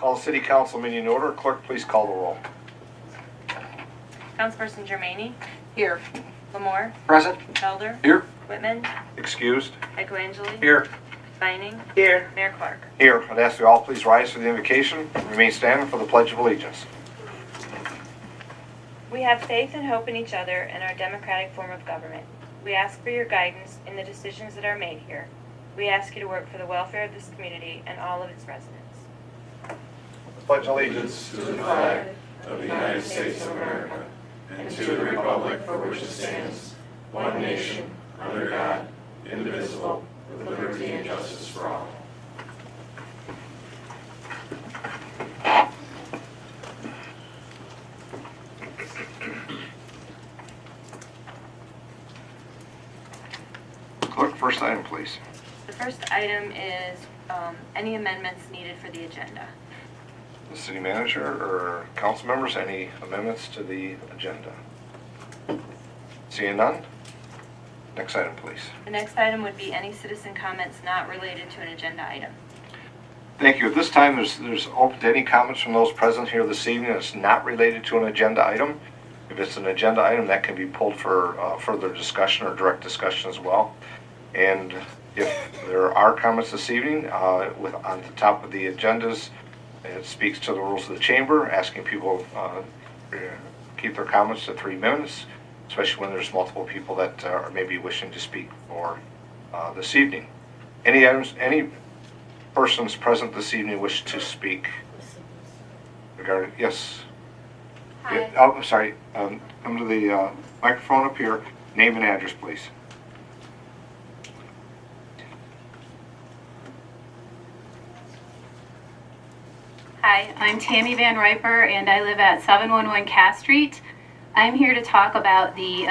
Call the City Council meeting in order. Clerk, please call the roll. Councilperson Germaini. Here. Lamore. Present. Felder. Here. Whitman. Excused. Echoangeli. Here. Vining. Here. Mayor Clark. Here. I'd ask you all please rise for the invocation. Remain standing for the Pledge of Allegiance. We have faith and hope in each other and our democratic form of government. We ask for your guidance in the decisions that are made here. We ask you to work for the welfare of this community and all of its residents. Pledge allegiance to the flag of the United States of America and to the republic for which it stands, one nation, under God, indivisible, with liberty and justice for all. Clerk, first item, please. The first item is any amendments needed for the agenda. The city manager or council members, any amendments to the agenda? Seeing none? Next item, please. The next item would be any citizen comments not related to an agenda item. Thank you. At this time, there's open to any comments from those present here this evening that's not related to an agenda item. If it's an agenda item, that can be pulled for further discussion or direct discussion as well. And if there are comments this evening, on the top of the agendas, it speaks to the rules of the chamber, asking people keep their comments to 3 minutes, especially when there's multiple people that are maybe wishing to speak for this evening. Any persons present this evening wish to speak regarding? Yes. Hi. Yeah, oh, I'm sorry. Come to the microphone up here. Name and address, please. Hi, I'm Tammy Van Riper, and I live at 711 Cass Street. I'm here to talk about the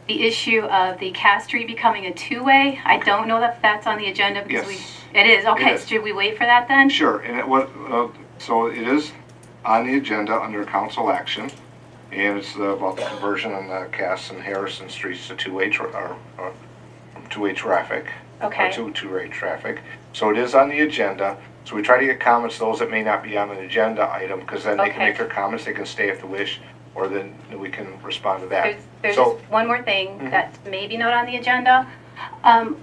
issue of the Cass Street becoming a two-way. I don't know if that's on the agenda because Yes. it is. Okay, It is. so should we wait for that then? Sure. And so it is on the agenda under council action, and it's about the conversion on the Cass and Harrison Streets to two-way traffic. Okay. Or two-way traffic. So it is on the agenda. So we try to get comments, those that may not be on an agenda item, because then they can Okay. make their comments, they can stay if they wish, or then we can respond to that. There's So, just one more thing that's maybe not on the agenda.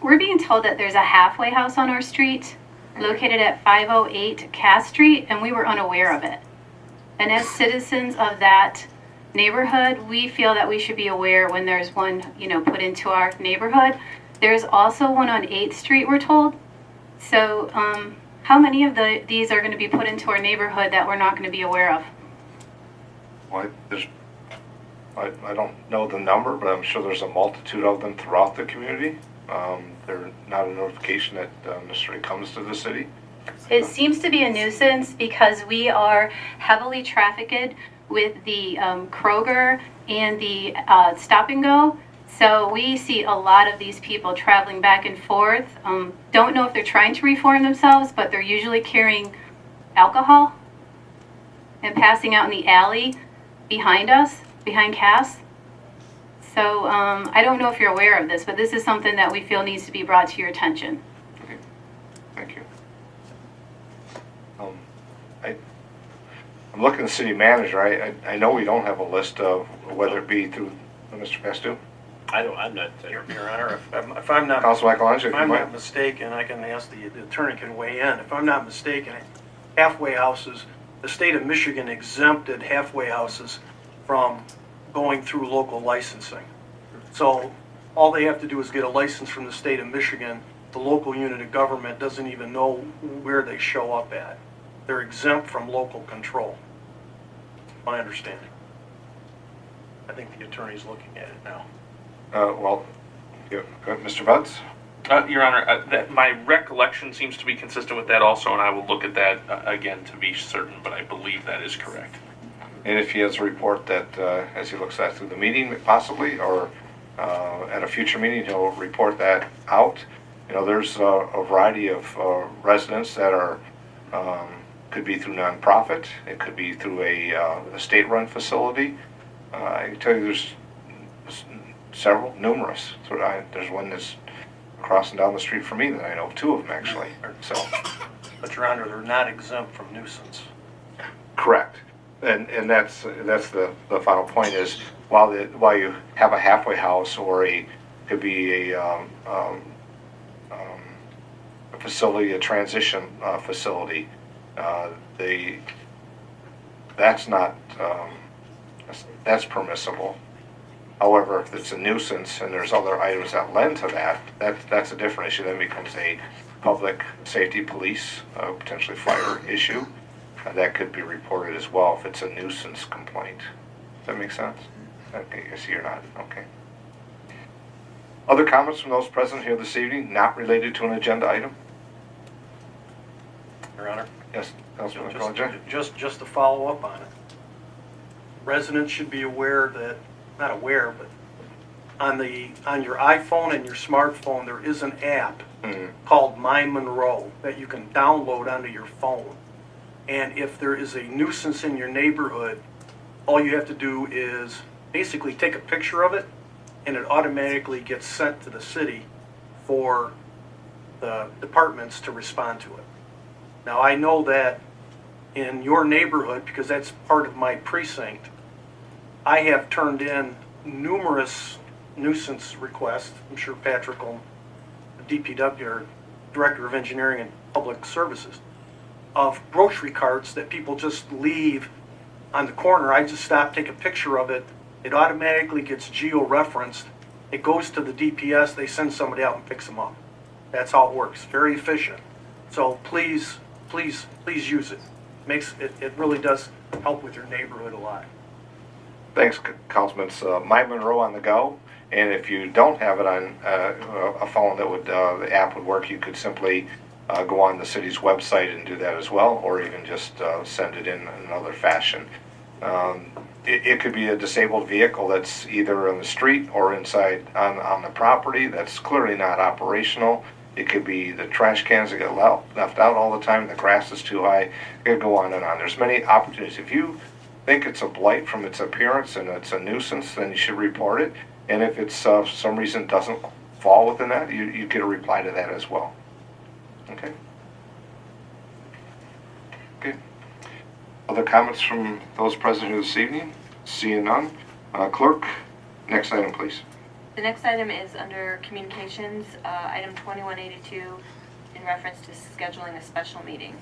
We're being told that there's a halfway house on our street located at 508 Cass Street, and we were unaware of it. And as citizens of that neighborhood, we feel that we should be aware when there's one, put into our neighborhood. There's also one on 8th Street, we're told. So, how many of these are going to be put into our neighborhood that we're not going to be aware of? well, I don't know the number, but I'm sure there's a multitude of them throughout the community. They're not a notification that necessarily comes to the city. It seems to be a nuisance because we are heavily trafficked with the Kroger and the Stop and Go. So we see a lot of these people traveling back and forth. Don't know if they're trying to reform themselves, but they're usually carrying alcohol and passing out in the alley behind us, behind Cass. So I don't know if you're aware of this, but this is something that we feel needs to be brought to your attention. Okay, thank you. I'm looking at the city manager. I know we don't have a list of whether it be through Mr. Festu. I'm not, Your Honor, if I'm not, Council Michelangelo, if if you I'm might. not mistaken, I can ask the attorney can weigh in. If I'm not mistaken, halfway houses, the state of Michigan exempted halfway houses from going through local licensing. So all they have to do is get a license from the state of Michigan. The local unit of government doesn't even know where they show up at. They're exempt from local control. My understanding. I think the attorney's looking at it now. Well, yeah, Mr. Butts? Your Honor, my recollection seems to be consistent with that also, and I will look at that again to be certain, but I believe that is correct. And if he has a report that, as he looks at through the meeting, possibly, or at a future meeting, he'll report that out. There's a variety of residents that are, could be through nonprofit, it could be through a state-run facility. I can tell you there's numerous. There's one that's crossing down the street from me that I know, 2 of them actually. So But Your Honor, they're not exempt from nuisance. Correct. And that's the final point is, while you have a halfway house or could be a facility, a transition facility, that's not, that's permissible. However, if it's a nuisance and there's other items that lend to that's a different issue. Then becomes a public safety, police, potentially fire issue. That could be reported as well if it's a nuisance complaint. Does that make sense? Okay, I see you're not. Okay. Other comments from those present here this evening, not related to an agenda item? Your Honor? Yes, Councilman Collins. Just to follow up on it. Residents should be aware that, not aware, but on your iPhone and your smartphone, there is an app called My Monroe that you can download onto your phone. And if there is a nuisance in your neighborhood, all you have to do is basically take a picture of it, and it automatically gets sent to the city for the departments to respond to it. Now, I know that in your neighborhood, because that's part of my precinct, I have turned in numerous nuisance requests. I'm sure Patrick will, DPW, or Director of Engineering and Public Services, of grocery carts that people just leave on the corner. I just stop, take a picture of it. It automatically gets geo-referenced. It goes to the DPS. They send somebody out and picks them up. That's how it works. Very efficient. So please use it. It really does help with your neighborhood a lot. Thanks, Councilman. It's My Monroe on the go. And if you don't have it on a phone that would, the app would work, you could simply go on the city's website and do that as well, or even just send it in another fashion. It could be a disabled vehicle that's either on the street or inside on the property that's clearly not operational. It could be the trash cans that get left out all the time, the grass is too high. It could go on and on. There's many opportunities. If you think it's a blight from its appearance and it's a nuisance, then you should report it. And if it's for some reason doesn't fall within that, you get a reply to that as well. Okay. Okay. Other comments from those present here this evening? Seeing none. Clerk, next item, please. The next item is under communications, item 2182, in reference to scheduling a special meeting.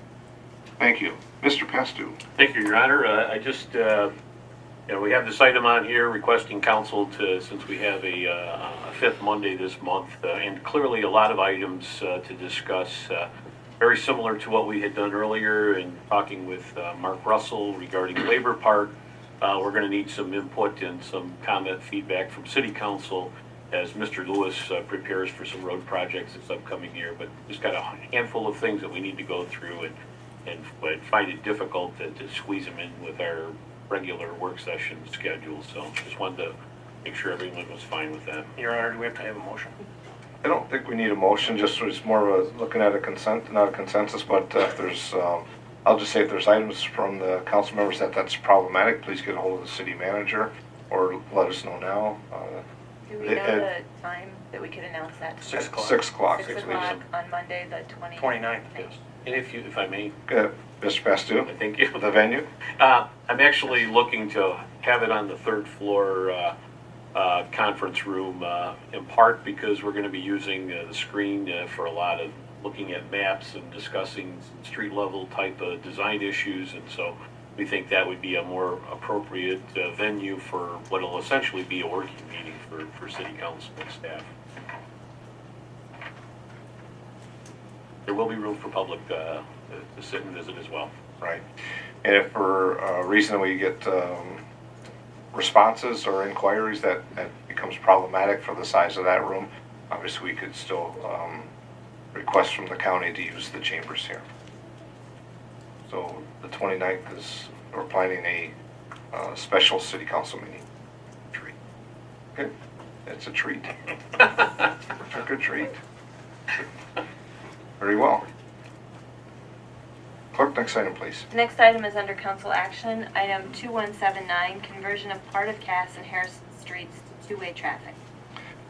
Thank you. Mr. Pastu. Thank you, Your Honor. I just, we have this item on here requesting council to, since we have a fifth Monday this month, and clearly a lot of items to discuss, very similar to what we had done earlier in talking with Mark Russell regarding Labor Park. We're going to need some input and some comment feedback from City Council as Mr. Lewis prepares for some road projects this upcoming year, but just got a handful of things that we need to go through and find it difficult to squeeze them in with our regular work session schedule. So just wanted to make sure everyone was fine with that. Your Honor, do we have to have a motion? I don't think we need a motion, just it's more of a looking at a consent, not a consensus, but if there's, I'll just say if there's items from the council members that's problematic, please get a hold of the city manager or let us know now. Do we know the time that we could announce that? 6 o'clock. 6 o'clock. 6 o'clock on Monday, the 29th. Yes. And if I may, Good. Mr. Pastu, thank you. the venue. I'm actually looking to have it on the third floor conference room, in part because we're going to be using the screen for a lot of looking at maps and discussing street level type of design issues, and so we think that would be a more appropriate venue for what will essentially be a working meeting for City Council and staff. There will be room for public to sit and visit as well. Right. And if for a reason we get responses or inquiries that becomes problematic for the size of that room, obviously we could still request from the county to use the chambers here. So the 29th is, we're planning a special city council meeting. Treat. Okay. It's a treat. Trick or treat. Very well. Clerk, next item, please. The next item is under council action, item 2179, conversion of part of Cass and Harrison Streets to two-way traffic.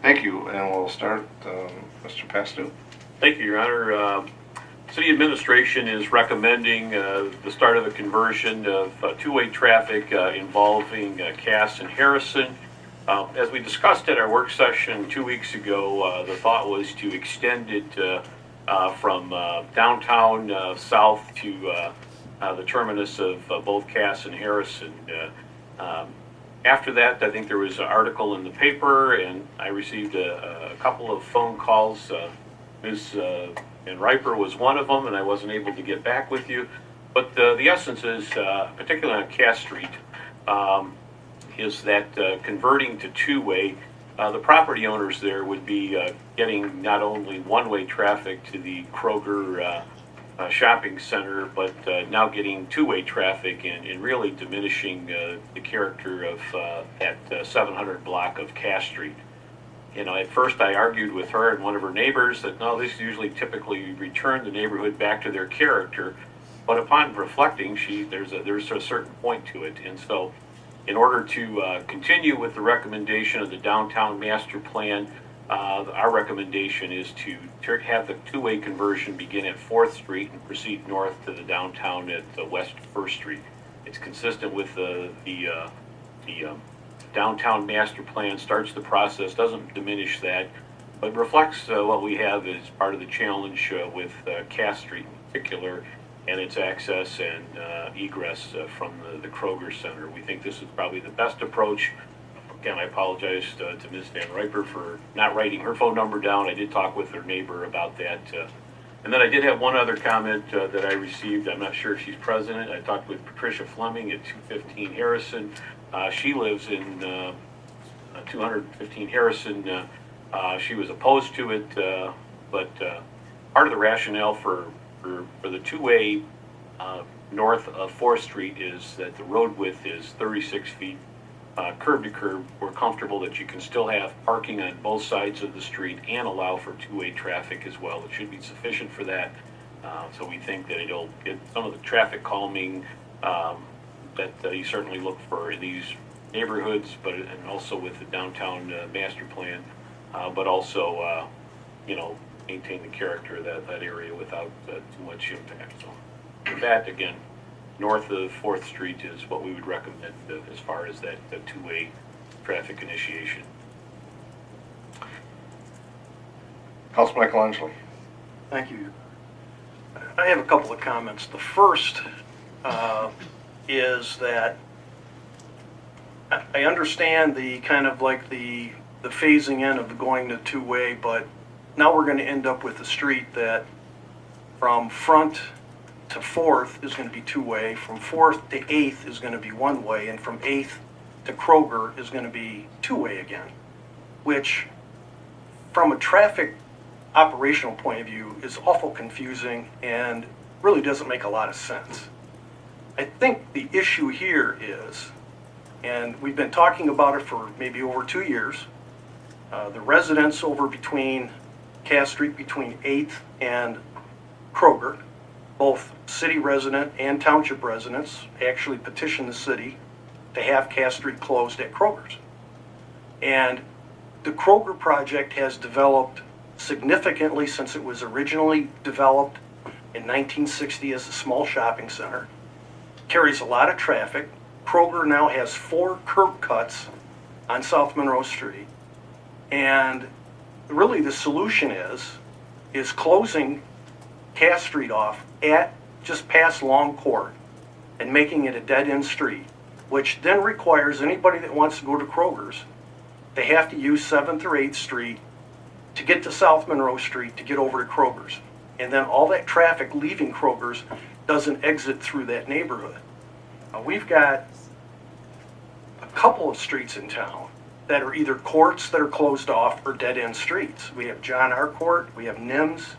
Thank you, and we'll start, Mr. Pastu. Thank you, Your Honor. City administration is recommending the start of a conversion of two-way traffic involving Cass and Harrison. As we discussed at our work session 2 weeks ago, the thought was to extend it from downtown south to the terminus of both Cass and Harrison. After that, I think there was an article in the paper, and I received a couple of phone calls. Ms. Van Riper was one of them, and I wasn't able to get back with you. But the essence is, particularly on Cass Street, is that converting to two-way, the property owners there would be getting not only one-way traffic to the Kroger shopping center, but now getting two-way traffic and really diminishing the character of that 700 block of Cass Street. You know, at first I argued with her and one of her neighbors that no, this usually typically return the neighborhood back to their character, but upon reflecting, there's a certain point to it, and so in order to continue with the recommendation of the downtown master plan, our recommendation is to have the two-way conversion begin at 4th Street and proceed north to the downtown at West 1st Street. It's consistent with the downtown master plan, starts the process, doesn't diminish that, but reflects what we have as part of the challenge with Cass Street in particular, and its access and egress from the Kroger Center. We think this is probably the best approach. Again, I apologize to Ms. Van Riper for not writing her phone number down. I did talk with her neighbor about that. And then I did have one other comment that I received. I'm not sure if she's present. I talked with Patricia Fleming at 215 Harrison. She lives in 215 Harrison. She was opposed to it, but part of the rationale for the two-way north of 4th Street is that the road width is 36 feet. Curb to curb, we're comfortable that you can still have parking on both sides of the street and allow for two-way traffic as well. It should be sufficient for that. So we think that it'll get some of the traffic calming that you certainly look for in these neighborhoods, but and also with the downtown master plan, but also maintain the character of that area without too much impact. So with that, again, north of 4th Street is what we would recommend as far as that two-way traffic initiation. Councilman Michelangelo. Thank you. I have a couple of comments. The first is that I understand the kind of like the phasing in of the going to two-way, but now we're going to end up with a street that from front to 4th is going to be two-way, from 4th to 8th is going to be one-way, and from 8th to Kroger is going to be two-way again, which from a traffic operational point of view is awful confusing and really doesn't make a lot of sense. I think the issue here is, and we've been talking about it for maybe over 2 years, the residents over between Cass Street, between 8th and Kroger, both city resident and township residents actually petitioned the city to have Cass Street closed at Kroger's. And the Kroger project has developed significantly since it was originally developed in 1960 as a small shopping center. Carries a lot of traffic. Kroger now has 4 curb cuts on South Monroe Street. And really the solution is closing Cass Street off at just past Long Court and making it a dead-end street, which then requires anybody that wants to go to Kroger's to have to use 7th or 8th Street to get to South Monroe Street to get over to Kroger's. And then all that traffic leaving Kroger's doesn't exit through that neighborhood. We've got a couple of streets in town that are either courts that are closed off or dead-end streets. We have John R. Court, we have Nims,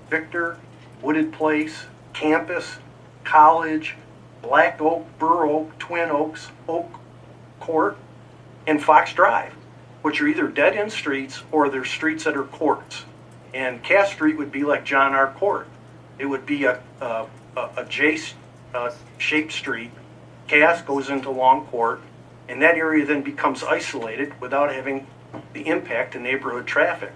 Victor, Wooded Place, Campus, College, Black Oak, Burr Oak, Twin Oaks, Oak Court, and Fox Drive, which are either dead-end streets or they're streets that are courts. And Cass Street would be like John R. Court. It would be a J-shaped street. Cass goes into Long Court, and that area then becomes isolated without having the impact to neighborhood traffic.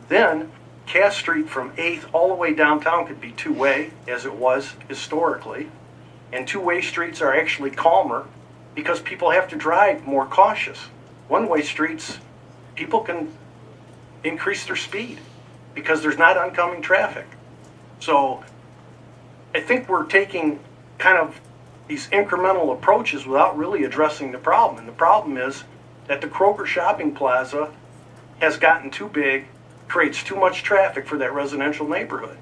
Then Cass Street from 8th all the way downtown could be two-way, as it was historically. And two-way streets are actually calmer because people have to drive more cautious. One-way streets, people can increase their speed because there's not oncoming traffic. So I think we're taking kind of these incremental approaches without really addressing the problem. And the problem is that the Kroger shopping plaza has gotten too big, creates too much traffic for that residential neighborhood.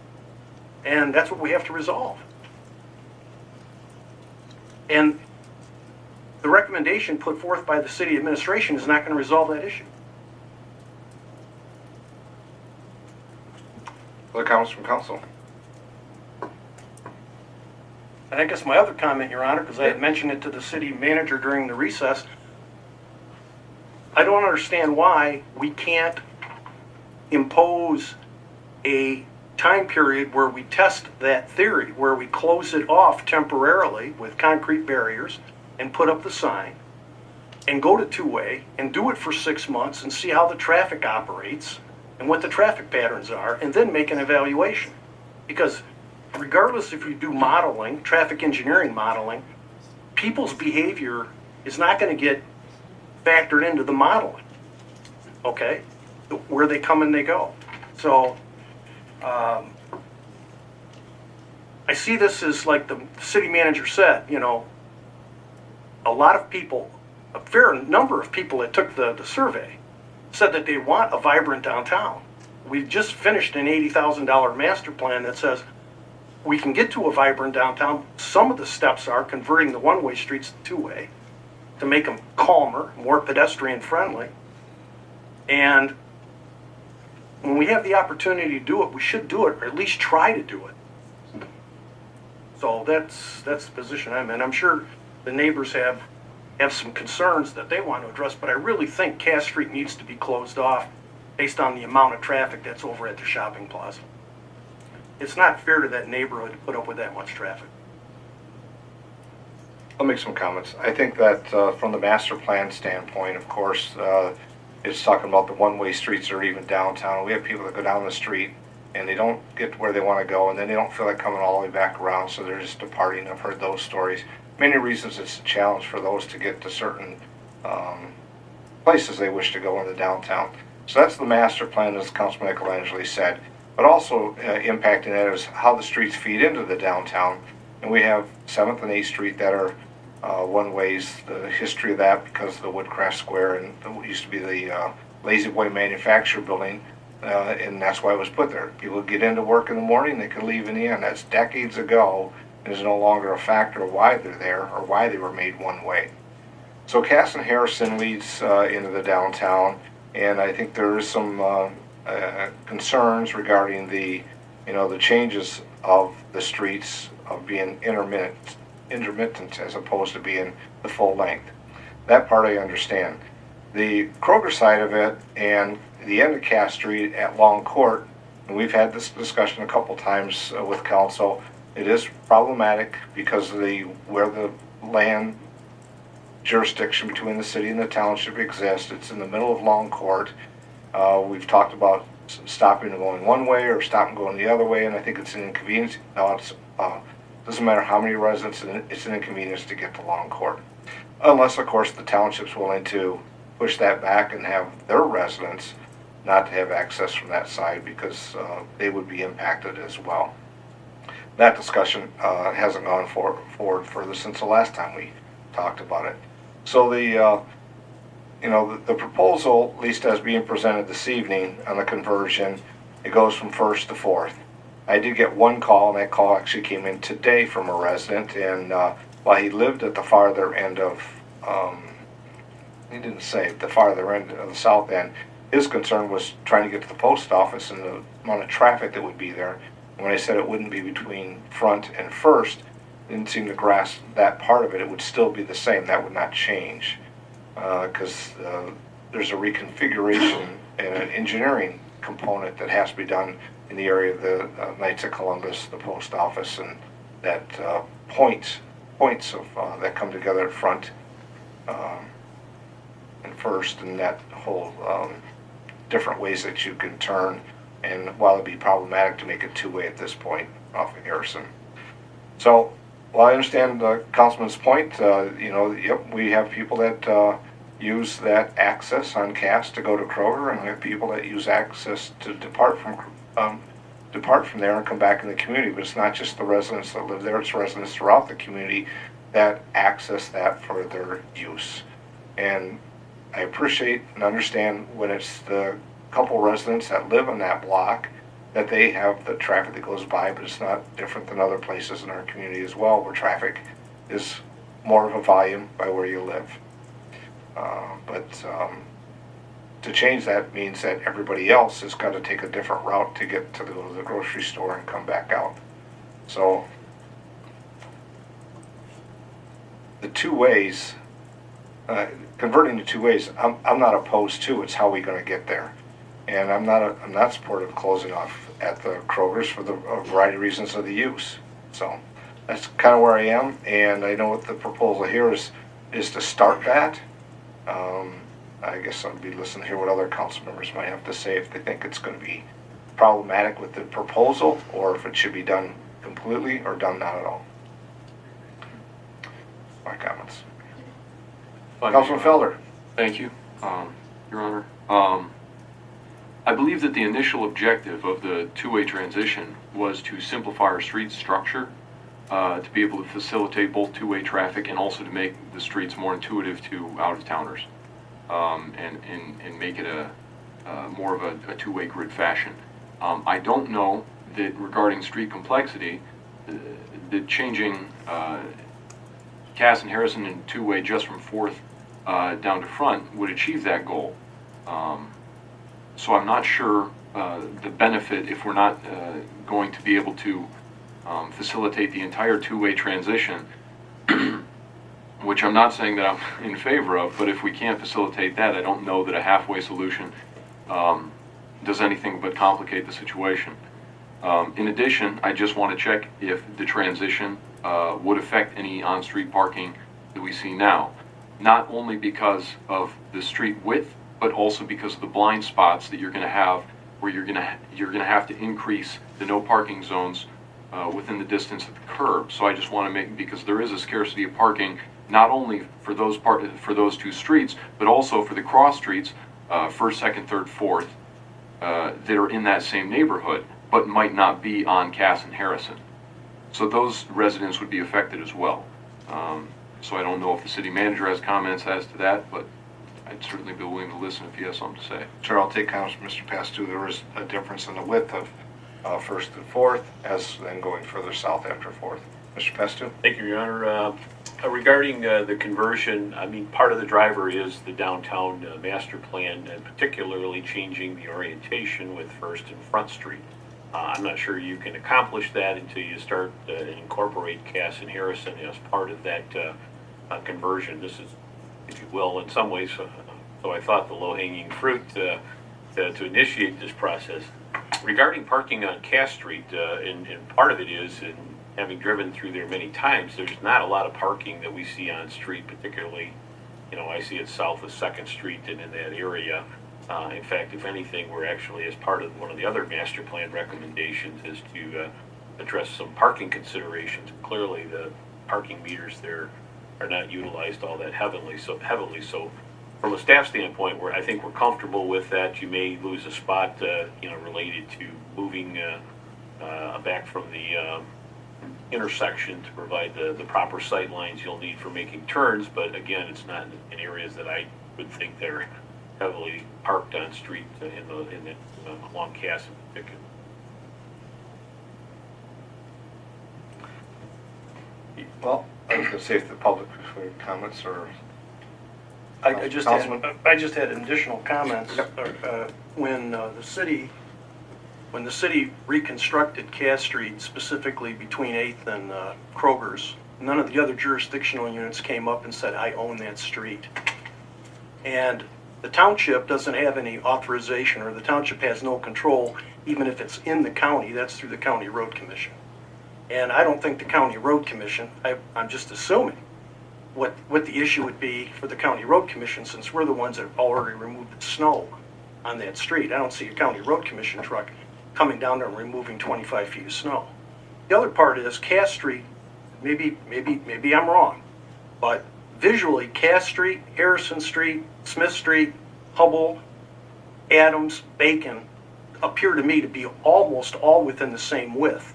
And that's what we have to resolve. And the recommendation put forth by the city administration is not going to resolve that issue. Other comments from council? And I guess my other comment, Your Honor, because I had mentioned it to the city manager during the recess, I don't understand why we can't impose a time period where we test that theory, where we close it off temporarily with concrete barriers and put up the sign and go to two-way and do it for 6 months and see how the traffic operates and what the traffic patterns are, and then make an evaluation. Because regardless if you do modeling, traffic engineering modeling, people's behavior is not going to get factored into the modeling, okay? Where they come and they go. So I see this as, like the city manager said, you know, a lot of people, a fair number of people that took the survey said that they want a vibrant downtown. We just finished an $80,000 master plan that says we can get to a vibrant downtown. Some of the steps are converting the one-way streets to two-way to make them calmer, more pedestrian friendly. And when we have the opportunity to do it, we should do it, or at least try to do it. So that's the position I'm in. I'm sure the neighbors have some concerns that they want to address, but I really think Cass Street needs to be closed off based on the amount of traffic that's over at the shopping plaza. It's not fair to that neighborhood to put up with that much traffic. I'll make some comments. I think that from the master plan standpoint, of course, it's talking about the one-way streets or even downtown. We have people that go down the street and they don't get to where they want to go, and then they don't feel like coming all the way back around, so they're just departing. I've heard those stories. Many reasons it's a challenge for those to get to certain places they wish to go in the downtown. So that's the master plan, as Councilman Michelangelo said. But also impacting that is how the streets feed into the downtown. And we have 7th and 8th Street that are one-ways. The history of that, because of the Woodcraft Square and what used to be the Lazy Boy Manufacturer building, and that's why it was put there. People get into work in the morning, they can leave in the end. That's decades ago, and is no longer a factor of why they're there or why they were made one way. So Cass and Harrison leads into the downtown, and I think there is some concerns regarding the changes of the streets of being intermittent as opposed to being the full length. That part I understand. The Kroger side of it and the end of Cass Street at Long Court, and we've had this discussion a couple times with council, it is problematic because of where the land jurisdiction between the city and the township exists. It's in the middle of Long Court. We've talked about stopping and going one way or stopping and going the other way, and I think it's an inconvenience. Now, it doesn't matter how many residents, it's an inconvenience to get to Long Court. Unless, of course, the township's willing to push that back and have their residents not to have access from that side, because they would be impacted as well. That discussion hasn't gone forward further since the last time we talked about it. So the proposal, at least as being presented this evening on the conversion, it goes from 1st to 4th. I did get one call, and that call actually came in today from a resident, and while he lived at the farther end of, he didn't say, the farther end of the south end, his concern was trying to get to the post office and the amount of traffic that would be there. And when I said it wouldn't be between Front and First, didn't seem to grasp that part of it. It would still be the same. That would not change, because there's a reconfiguration and an engineering component that has to be done in the area of the Knights of Columbus, the post office, and that points of that come together at Front and First, and that whole different ways that you can turn And while it'd be problematic to make it two-way at this point off of Harrison. So, while I understand Councilman's point, yep, we have people that use that access on Cass to go to Kroger, and we have people that use access to depart from there and come back in the community. But it's not just the residents that live there; it's residents throughout the community that access that for their use. And I appreciate and understand when it's the couple residents that live in that block that they have the traffic that goes by, but it's not different than other places in our community as well, where traffic is more of a volume by where you live. But to change that means that everybody else has got to take a different route to get to go to the grocery store and come back out. So the two ways, converting to two ways, I'm not opposed to. It's how we going to get there. And I'm not supportive of closing off at the Kroger's for a variety of reasons of the use. So that's kind of where I am, and I know what the proposal here is to start that. I guess I'll be listening to hear what other council members might have to say if they think it's going to be problematic with the proposal, or if it should be done completely or done not at all. My comments. Councilman Felder. Thank you, Your Honor. I believe that the initial objective of the two-way transition was to simplify our street structure, to be able to facilitate both two-way traffic and also to make the streets more intuitive to out-of-towners, and make it more of a two-way grid fashion. I don't know that regarding street complexity, that changing Cass and Harrison in two-way just from 4th down to Front would achieve that goal. So I'm not sure the benefit if we're not going to be able to facilitate the entire two-way transition, which I'm not saying that I'm in favor of, but if we can't facilitate that, I don't know that a halfway solution does anything but complicate the situation. In addition, I just want to check if the transition would affect any on-street parking that we see now, not only because of the street width, but also because of the blind spots that you're going to have, where you're going to have to increase the no parking zones within the distance of the curb. So I just want to make, because there is a scarcity of parking, not only for those two streets, but also for the cross streets, 1st, 2nd, 3rd, 4th, that are in that same neighborhood, but might not be on Cass and Harrison. So those residents would be affected as well. So I don't know if the city manager has comments as to that, but I'd certainly be willing to listen if he has something to say. Sure, I'll take comments from Mr. Pastu. There is a difference in the width of 1st and 4th, as then going further south after 4th. Mr. Pastu? Thank you, Your Honor. Regarding the conversion, I mean, part of the driver is the downtown master plan, and particularly changing the orientation with 1st and Front Street. I'm not sure you can accomplish that until you start incorporate Cass and Harrison as part of that conversion. This is, if you will, in some ways, so I thought the low-hanging fruit to initiate this process. Regarding parking on Cass Street, and part of it is, and having driven through there many times, there's not a lot of parking that we see on street, particularly, I see it south of 2nd Street and in that area. In fact, if anything, we're actually, as part of one of the other master plan recommendations, is to address some parking considerations. Clearly, the parking meters there are not utilized all that heavily. So from a staff standpoint, I think we're comfortable with that. You may lose a spot, related to moving back from the intersection to provide the proper sight lines you'll need for making turns. But again, it's not in areas that I would think they're heavily parked on street along Cass in particular. Well, I was going to say if the public comments or I just had additional comments. Yep. When the city reconstructed Cass Street, specifically between 8th and Kroger's, none of the other jurisdictional units came up and said, I own that street. And the township doesn't have any authorization, or the township has no control, even if it's in the county. That's through the County Road Commission. And I don't think the County Road Commission, I'm just assuming what the issue would be for the County Road Commission, since we're the ones that have already removed the snow on that street. I don't see a County Road Commission truck coming down there and removing 25 feet of snow. The other part is Cass Street, maybe I'm wrong, but visually Cass Street, Harrison Street, Smith Street, Hubble, Adams, Bacon appear to me to be almost all within the same width.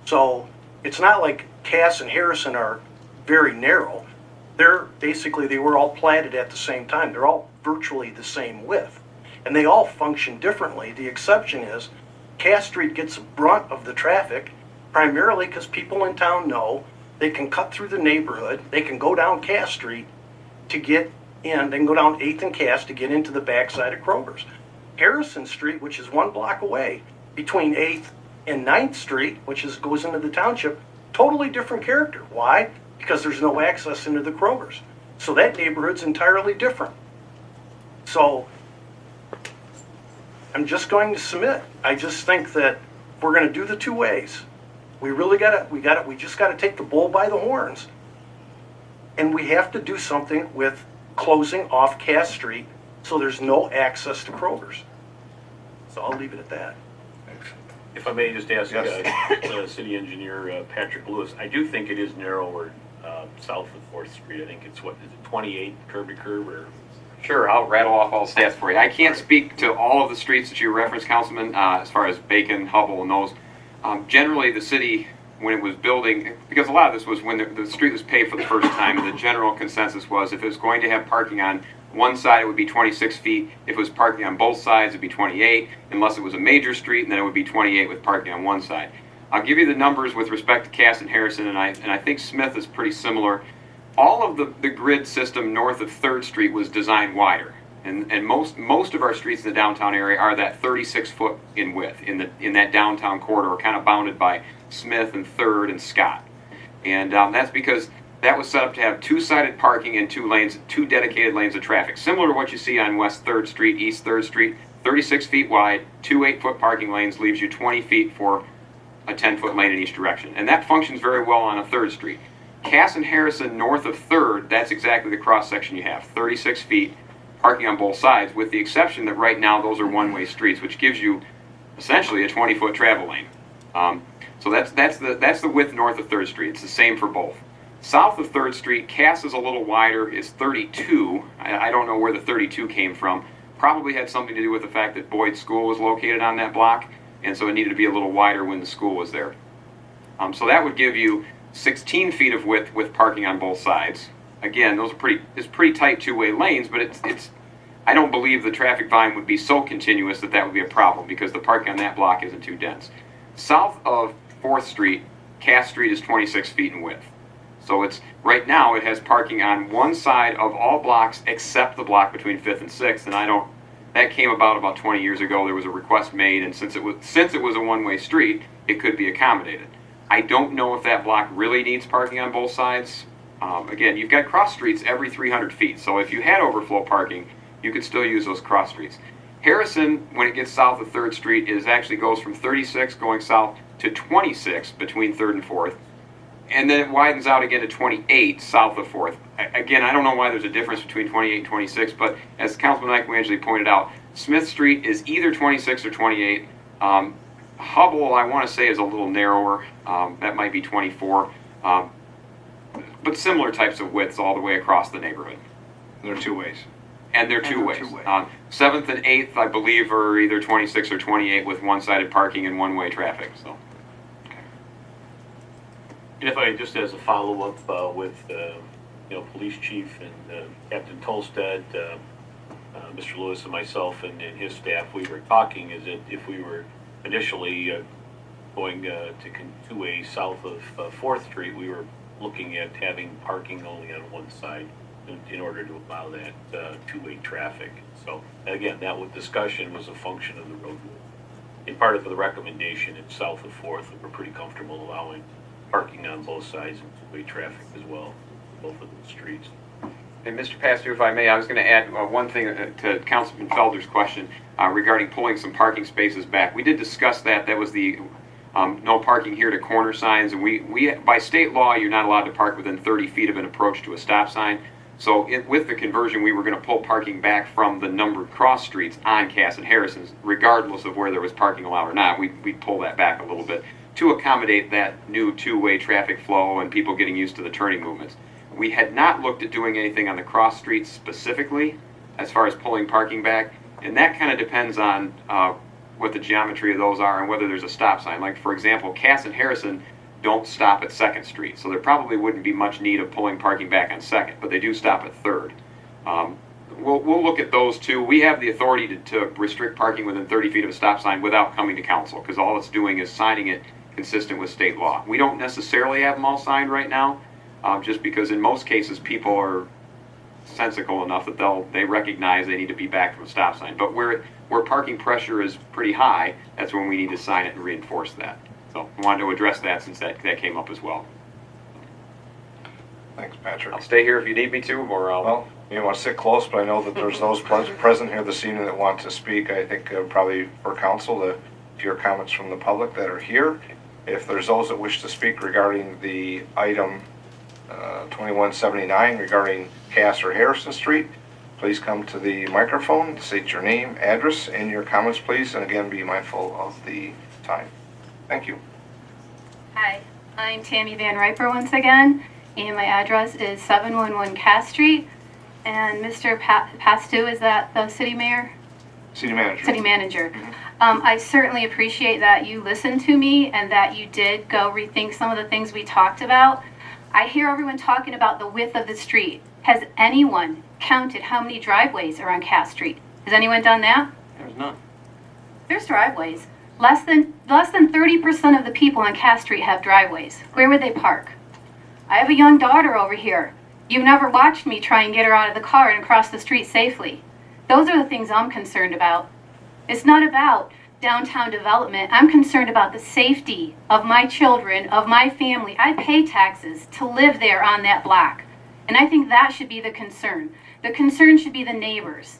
So it's not like Cass and Harrison are very narrow. They were all platted at the same time. They're all virtually the same width. And they all function differently. The exception is Cass Street gets the brunt of the traffic primarily because people in town know they can cut through the neighborhood. They can go down Cass Street to get in. They can go down 8th and Cass to get into the backside of Kroger's. Harrison Street, which is 1 block away, between 8th and 9th Street, which goes into the township, totally different character. Why? Because there's no access into the Kroger's. So that neighborhood's entirely different. So I'm just going to submit. I just think that if we're going to do the two ways, we just gotta take the bull by the horns. And we have to do something with closing off Cass Street so there's no access to Kroger's. So I'll leave it at that. If I may just ask Yes. City Engineer Patrick Lewis, I do think it is narrower south of 4th Street. I think it's, what, is it 28 curb to curb or? Sure, I'll rattle off all the stats for you. I can't speak to all of the streets that you referenced, Councilman, as far as Bacon, Hubble, and those. Generally, the city, when it was building, because a lot of this was when the street was paved for the first time, the general consensus was if it was going to have parking on one side, it would be 26 feet. If it was parking on both sides, it would be 28, unless it was a major street, and then it would be 28 with parking on one side. I'll give you the numbers with respect to Cass and Harrison, and I think Smith is pretty similar. All of the grid system north of 3rd Street was designed wider, and most of our streets in the downtown area are that 36 foot in width in that downtown corridor, kind of bounded by Smith and 3rd and Scott, and that's because that was set up to have two-sided parking and two dedicated lanes of traffic, similar to what you see on West 3rd Street, East 3rd Street. 36 feet wide, 2 8-foot parking lanes leaves you 20 feet for a 10-foot lane in each direction, and that functions very well on a 3rd Street. Cass and Harrison north of 3rd, that's exactly the cross section you have, 36 feet, parking on both sides, with the exception that right now those are one-way streets, which gives you essentially a 20-foot travel lane. So that's the width north of 3rd Street. It's the same for both. South of 3rd Street, Cass is a little wider, is 32. I don't know where the 32 came from. Probably had something to do with the fact that Boyd School was located on that block, and so it needed to be a little wider when the school was there. So that would give you 16 feet of width with parking on both sides. Again, those are pretty tight two-way lanes, but it's I don't believe the traffic volume would be so continuous that would be a problem because the parking on that block isn't too dense. South of 4th Street, Cass Street is 26 feet in width. So it's right now it has parking on one side of all blocks except the block between 5th and 6th, and that came about 20 years ago. There was a request made, and since it was a one-way street, it could be accommodated. I don't know if that block really needs parking on both sides. Again, you've got cross streets every 300 feet, so if you had overflow parking, you could still use those cross streets. Harrison, when it gets south of 3rd Street, actually goes from 36 going south to 26 between 3rd and 4th, and then it widens out again to 28 south of 4th. Again, I don't know why there's a difference between 28 and 26, but as Councilman Michelangelo pointed out, Smith Street is either 26 or 28. Hubble, I want to say, is a little narrower. That might be 24. But similar types of widths all the way across the neighborhood. There are two ways. And they're two ways. 7th and 8th, I believe, are either 26 or 28 with one-sided parking and one-way traffic. So. And if I just as a follow-up with Police Chief and Captain Tolstead, Mr. Lewis and myself and his staff, we were talking is that if we were initially going to a south of 4th Street, we were looking at having parking only on one side in order to allow that two-way traffic. So again, that discussion was a function of the road. In part of the recommendation in south of 4th, we're pretty comfortable allowing parking on both sides and two-way traffic as well, both of the streets. And Mr. Pastor, if I may, I was going to add one thing to Councilman Felder's question regarding pulling some parking spaces back. We did discuss that. That was the no parking here to corner signs. And we by state law, you're not allowed to park within 30 feet of an approach to a stop sign. So with the conversion, we were going to pull parking back from the numbered cross streets on Cass and Harrison, regardless of where there was parking allowed or not. We'd pull that back a little bit to accommodate that new two-way traffic flow and people getting used to the turning movements. We had not looked at doing anything on the cross streets specifically as far as pulling parking back, and that kind of depends on what the geometry of those are and whether there's a stop sign. Like, for example, Cass and Harrison don't stop at 2nd Street, so there probably wouldn't be much need of pulling parking back on 2nd, but they do stop at 3rd. We'll look at those two. We have the authority to restrict parking within 30 feet of a stop sign without coming to council, because all it's doing is signing it consistent with state law. We don't necessarily have them all signed right now, just because in most cases people are sensical enough that they recognize they need to be back from a stop sign. But where parking pressure is pretty high, that's when we need to sign it and reinforce that. So I wanted to address that since that came up as well. Thanks, Patrick. I'll stay here if you need me to, or I'll... Well, you want to sit close, but I know that there's those present here this evening that want to speak. I think probably for council to hear comments from the public that are here. If there's those that wish to speak regarding the item 2179 regarding Cass or Harrison Street, please come to the microphone, state your name, address, and your comments, please, and again, be mindful of the time. Thank you. Hi, I'm Tammy Van Riper once again, and my address is 711 Cass Street. And Mr. Pastu, is that the city mayor? City manager. City manager. I certainly appreciate that you listened to me and that you did go rethink some of the things we talked about. I hear everyone talking about the width of the street. Has anyone counted how many driveways are on Cass Street? Has anyone done that? There's none. There's driveways. Less than 30% of the people on Cass Street have driveways. Where would they park? I have a young daughter over here. You've never watched me try and get her out of the car and across the street safely. Those are the things I'm concerned about. It's not about downtown development. I'm concerned about the safety of my children, of my family. I pay taxes to live there on that block. And I think that should be the concern. The concern should be the neighbors.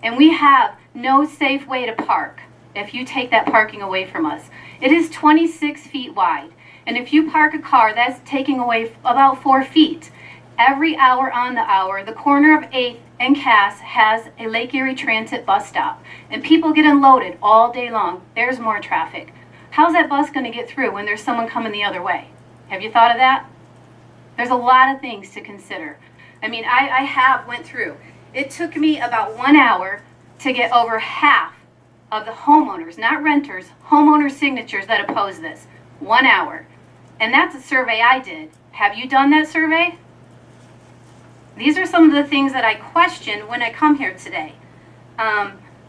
And we have no safe way to park if you take that parking away from us. It is 26 feet wide. And if you park a car, that's taking away about 4 feet. Every hour on the hour, the corner of 8th and Cass has a Lake Erie Transit bus stop. And people get unloaded all day long. There's more traffic. How's that bus going to get through when there's someone coming the other way? Have you thought of that? There's a lot of things to consider. I mean, I have went through. It took me about 1 hour to get over half of the homeowners, not renters, homeowner signatures that oppose this. 1 hour. And that's a survey I did. Have you done that survey? These are some of the things that I question when I come here today.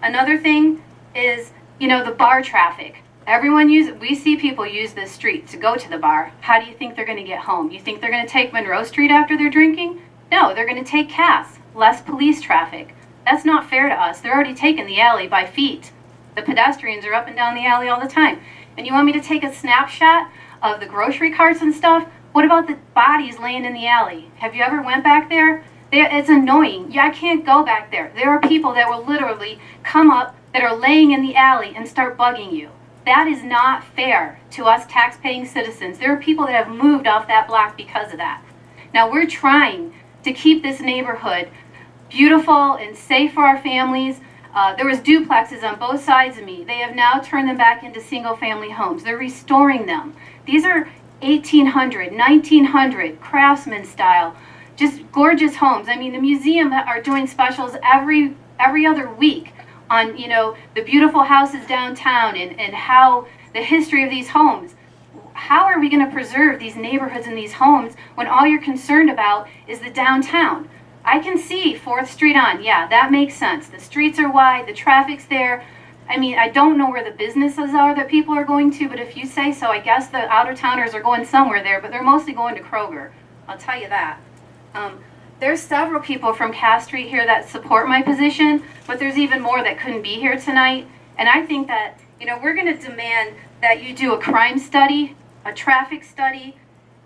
Another thing is, the bar traffic. We see people use this street to go to the bar. How do you think they're going to get home? You think they're going to take Monroe Street after they're drinking? No, they're going to take Cass. Less police traffic. That's not fair to us. They're already taking the alley by feet. The pedestrians are up and down the alley all the time. And you want me to take a snapshot of the grocery carts and stuff? What about the bodies laying in the alley? Have you ever went back there? It's annoying. I can't go back there. There are people that will literally come up that are laying in the alley and start bugging you. That is not fair to us tax-paying citizens. There are people that have moved off that block because of that. Now we're trying to keep this neighborhood beautiful and safe for our families. There was duplexes on both sides of me. They have now turned them back into single-family homes. They're restoring them. These are 1800, 1900, craftsman style, just gorgeous homes. I mean, the museum are doing specials every other week on, the beautiful houses downtown and how the history of these homes. How are we going to preserve these neighborhoods and these homes when all you're concerned about is the downtown? I can see 4th Street on. Yeah, that makes sense. The streets are wide, the traffic's there. I mean, I don't know where the businesses are that people are going to, but if you say so, I guess the out-of-towners are going somewhere there, but they're mostly going to Kroger. I'll tell you that. There's several people from Cass Street here that support my position, but there's even more that couldn't be here tonight. And I think that, we're going to demand that you do a crime study, a traffic study,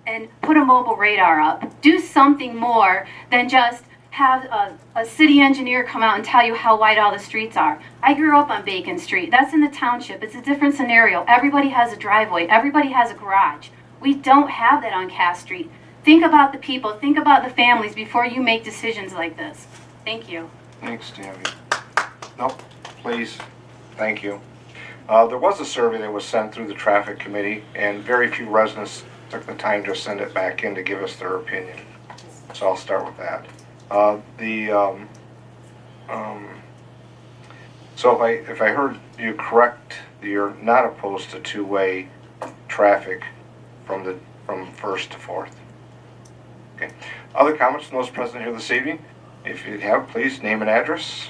and put a mobile radar up. Do something more than just have a city engineer come out and tell you how wide all the streets are. I grew up on Bacon Street. That's in the township. It's a different scenario. Everybody has a driveway. Everybody has a garage. We don't have that on Cass Street. think about the people, think about the families before you make decisions like this. Thank you. Thanks, Tammy. Nope, please, thank you. There was a survey that was sent through the traffic committee, and very few residents took the time to send it back in to give us their opinion. So I'll start with that. So if I heard you correct, you're not opposed to two-way traffic from First to Fourth. Okay. Other comments from those present here this evening? If you have, please name and address.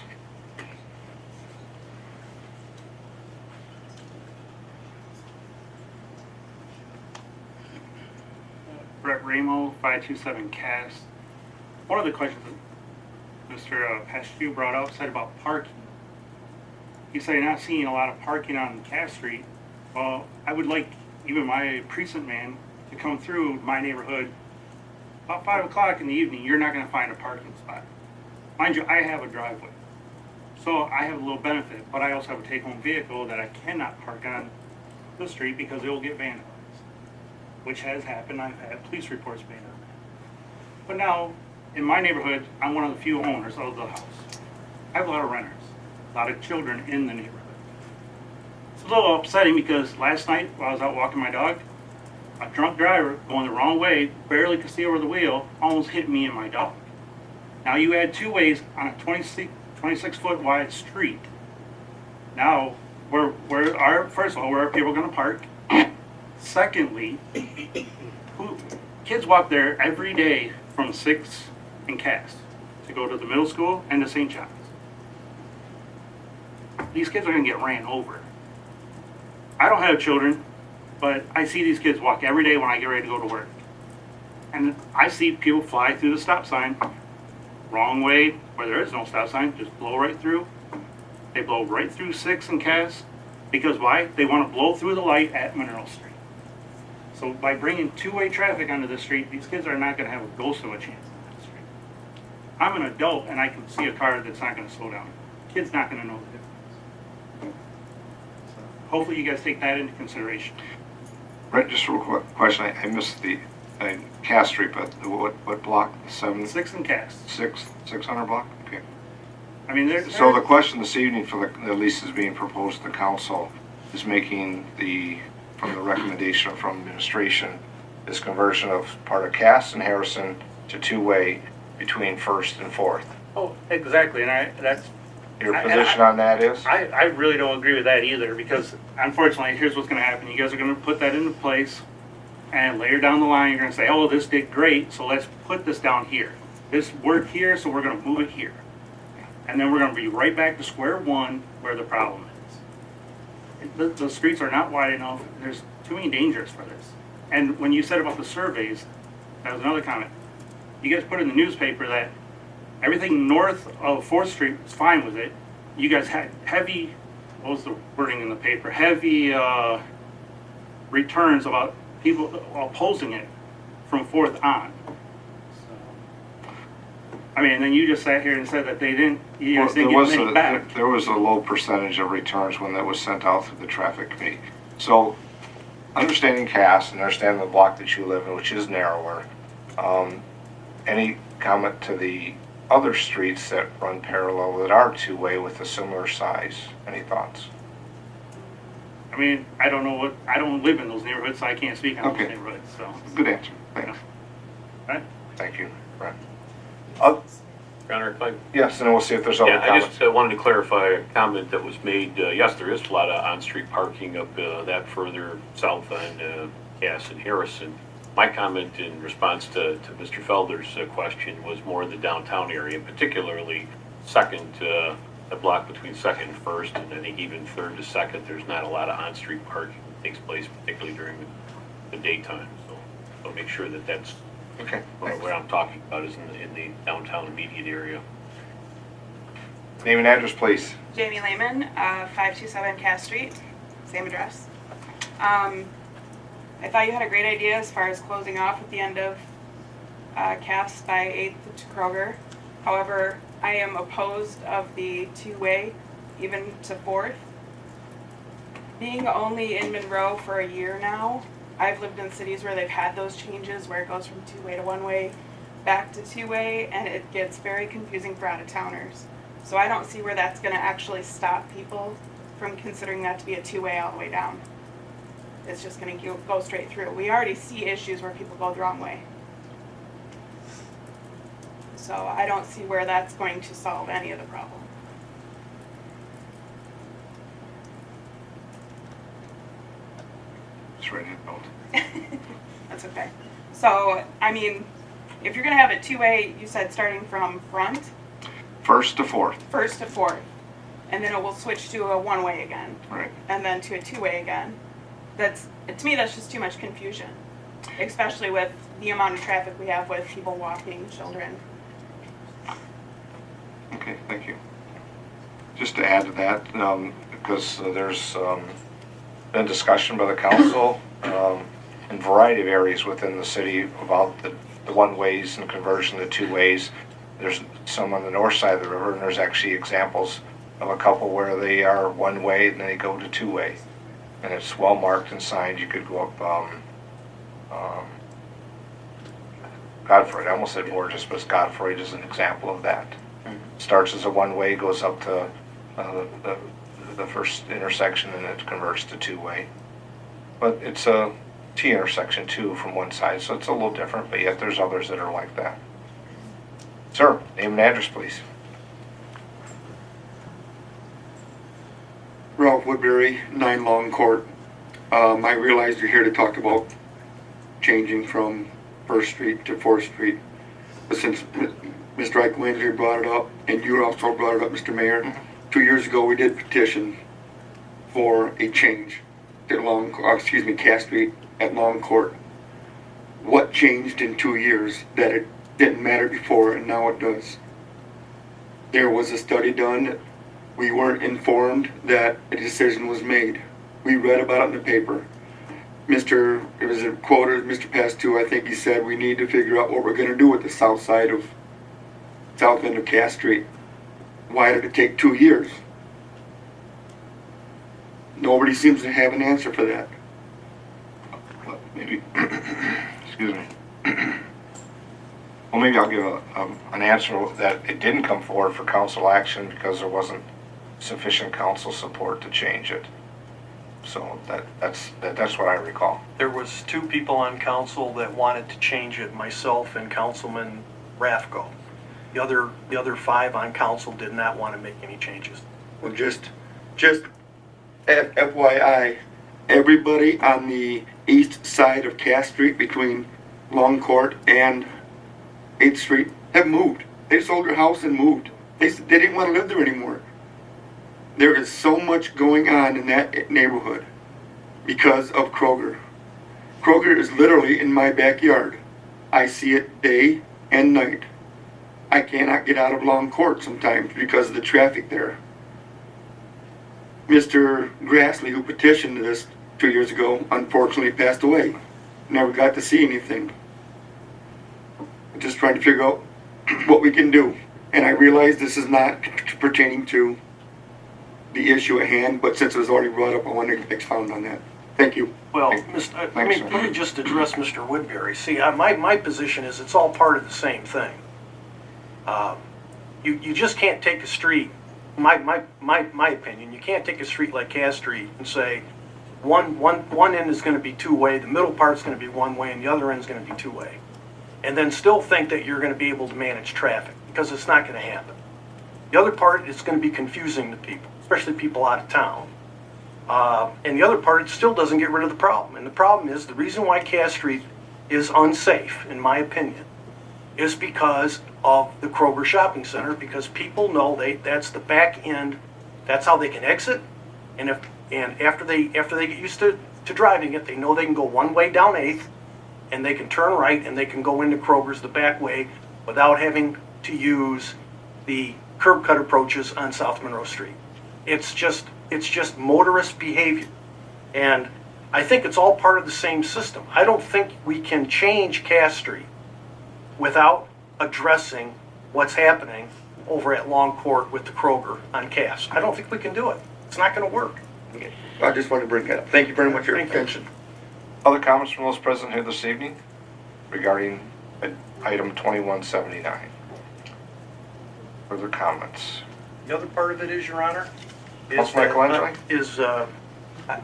Brett Ramo, 527 Cast. One of the questions that Mr. Pashew brought up said about parking. He said you're not seeing a lot of parking on Cass Street. Well, I would like even my precinct man to come through my neighborhood about 5 o'clock in the evening. You're not going to find a parking spot. Mind you, I have a driveway. So I have a little benefit, but I also have a take-home vehicle that I cannot park on the street because it will get vandalized, which has happened. I've had police reports made on that. But now, in my neighborhood, I'm one of the few owners of the house. I have a lot of renters, a lot of children in the neighborhood. It's a little upsetting because last night, while I was out walking my dog, a drunk driver going the wrong way, barely could see over the wheel, almost hit me and my dog. Now you add two ways on a 26-foot wide street. Now, first of all, where are people going to park? Secondly, kids walk there every day from 6 and Cass to go to the middle school and to St. John's. These kids are going to get ran over. I don't have children, but I see these kids walk every day when I get ready to go to work. And I see people fly through the stop sign, wrong way, where there is no stop sign, just blow right through. They blow right through 6 and Cass, because why? They want to blow through the light at Monroe Street. So by bringing two-way traffic onto the street, these kids are not going to have a ghost of a chance on that street. I'm an adult and I can see a car that's not going to slow down. Kid's not going to know the difference. So hopefully you guys take that into consideration. Brett, just a real quick question. I missed the Cass Street, but what block? 6 and Cass. 600 block? Okay. I mean, So the question this evening for the leases being proposed to the council is making from the recommendation from administration, this conversion of part of Cass and Harrison to two-way between First and Fourth. Oh, exactly, and that's... Your position on that is? I really don't agree with that either, because unfortunately, here's what's going to happen. You guys are going to put that into place, and later down the line, you're going to say, oh, this did great, so let's put this down here. This worked here, so we're going to move it here. And then we're going to be right back to square one where the problem is. The streets are not wide enough. There's too many dangers for this. And when you said about the surveys, that was another comment. You guys put in the newspaper that everything north of 4th Street was fine with it. You guys had heavy, what was the wording in the paper? Heavy returns about people opposing it from 4th on. I mean, and then you just sat here and said that you guys didn't get many back. There was a low percentage of returns when that was sent out through the traffic committee. So, understanding Cass and understanding the block that you live in, which is narrower, any comment to the other streets that run parallel that are two-way with a similar size? Any thoughts? I mean, I don't live in those neighborhoods, so I can't speak on those neighborhoods, so. Good answer. Thanks. Right? Thank you, Brent. Your Honor, if I Yes, and then we'll see if there's other Yeah, I comments. just wanted to clarify a comment that was made. Yes, there is a lot of on-street parking up that further south on Cass and Harrison. My comment in response to Mr. Felder's question was more in the downtown area, particularly the block between 2nd and 1st, and I think even 3rd to 2nd, there's not a lot of on-street parking that takes place, particularly during the daytime. So make sure that that's Okay. what I'm talking about is in the downtown immediate area. Name and address, please. Jamie Lehman, 527 Cass Street, same address. I thought you had a great idea as far as closing off at the end of Cass by 8th to Kroger. However, I am opposed of the two-way, even to 4th. Being only in Monroe for a year now, I've lived in cities where they've had those changes where it goes from two-way to one-way back to two-way, and it gets very confusing for out-of-towners. So I don't see where that's gonna actually stop people from considering that to be a two-way all the way down. It's just gonna go straight through. We already see issues where people go the wrong way. So I don't see where that's going to solve any of the problem. Just write it out. That's okay. So, I mean, if you're gonna have it two-way, you said starting from front, First to fourth. first to fourth, and then it will switch to a one-way again, Right. and then to a two-way again. That's, to me, that's just too much confusion, especially with the amount of traffic we have with people walking, children. Okay, thank you. Just to add to that, because there's been discussion by the council in a variety of areas within the city about the one-ways and conversion to two-ways. There's some on the north side of the river, and there's actually examples of a couple where they are one-way and then they go to two-way. And it's well marked and signed. You could go up Godfrey. I almost said Borges, but Godfrey is an example of that. Starts as a one-way, goes up to the first intersection, and it converts to two-way. But it's a T intersection too from one side, so it's a little different, but yet there's others that are like that. Sir, name and address, please. Ralph Woodbury, 9 Long Court. I realize you're here to talk about changing from 1st Street to 4th Street. But since Mr. Ike Landry brought it up, and you also brought it up, Mr. Mayor, 2 years ago we did petition for a change to Cass Street at Long Court. What changed in 2 years that it didn't matter before and now it does? There was a study done. We weren't informed that a decision was made. We read about it in the paper. It was a quote of Mr. Pastu, I think he said, we need to figure out what we're going to do with the south end of Cass Street. Why did it take 2 years? Nobody seems to have an answer for that. Maybe, excuse me. Well, maybe I'll give an answer that it didn't come forward for council action because there wasn't sufficient council support to change it. So that's what I recall. There was 2 people on council that wanted to change it, myself and Councilman Raffco. The other 5 on council did not want to make any changes. Well, just FYI, everybody on the east side of Cass Street between Long Court and 8th Street have moved. They sold their house and moved. They didn't want to live there anymore. There is so much going on in that neighborhood because of Kroger. Kroger is literally in my backyard. I see it day and night. I cannot get out of Long Court sometimes because of the traffic there. Mr. Grassley, who petitioned this 2 years ago, unfortunately passed away. Never got to see anything. I'm just trying to figure out what we can do. And I realize this is not pertaining to the issue at hand, but since it was already brought up, I want to expound on that. Thank you. Well, Thanks, let me just address Mr. Woodbury. See, my position is it's all part of the same thing. You just can't take a street, my opinion, you can't take a street like Cass Street and say one end is going to be two-way, the middle part's going to be one-way, and the other end's going to be two-way. And then still think that you're going to be able to manage traffic, because it's not going to happen. The other part is going to be confusing to people, especially people out of town. And the other part, it still doesn't get rid of the problem. And the problem is, the reason why Cass Street is unsafe, in my opinion, is because of the Kroger Shopping Center, because people know that's the back end, that's how they can exit, and after they get used to driving it, they know they can go one way down 8th, and they can turn right, and they can go into Kroger's the back way without having to use the curb cut approaches on South Monroe Street. It's just motorist behavior, and I think it's all part of the same system. I don't think we can change Cass Street without addressing what's happening over at Long Court with the Kroger on Cass. I don't think we can do it. It's not going to work. Okay. I just wanted to bring that up. Thank you very much for your attention. Other comments from those present here this evening regarding item 2179? Further comments? The other part of it is, Your Honor, Councilman Michelangelo?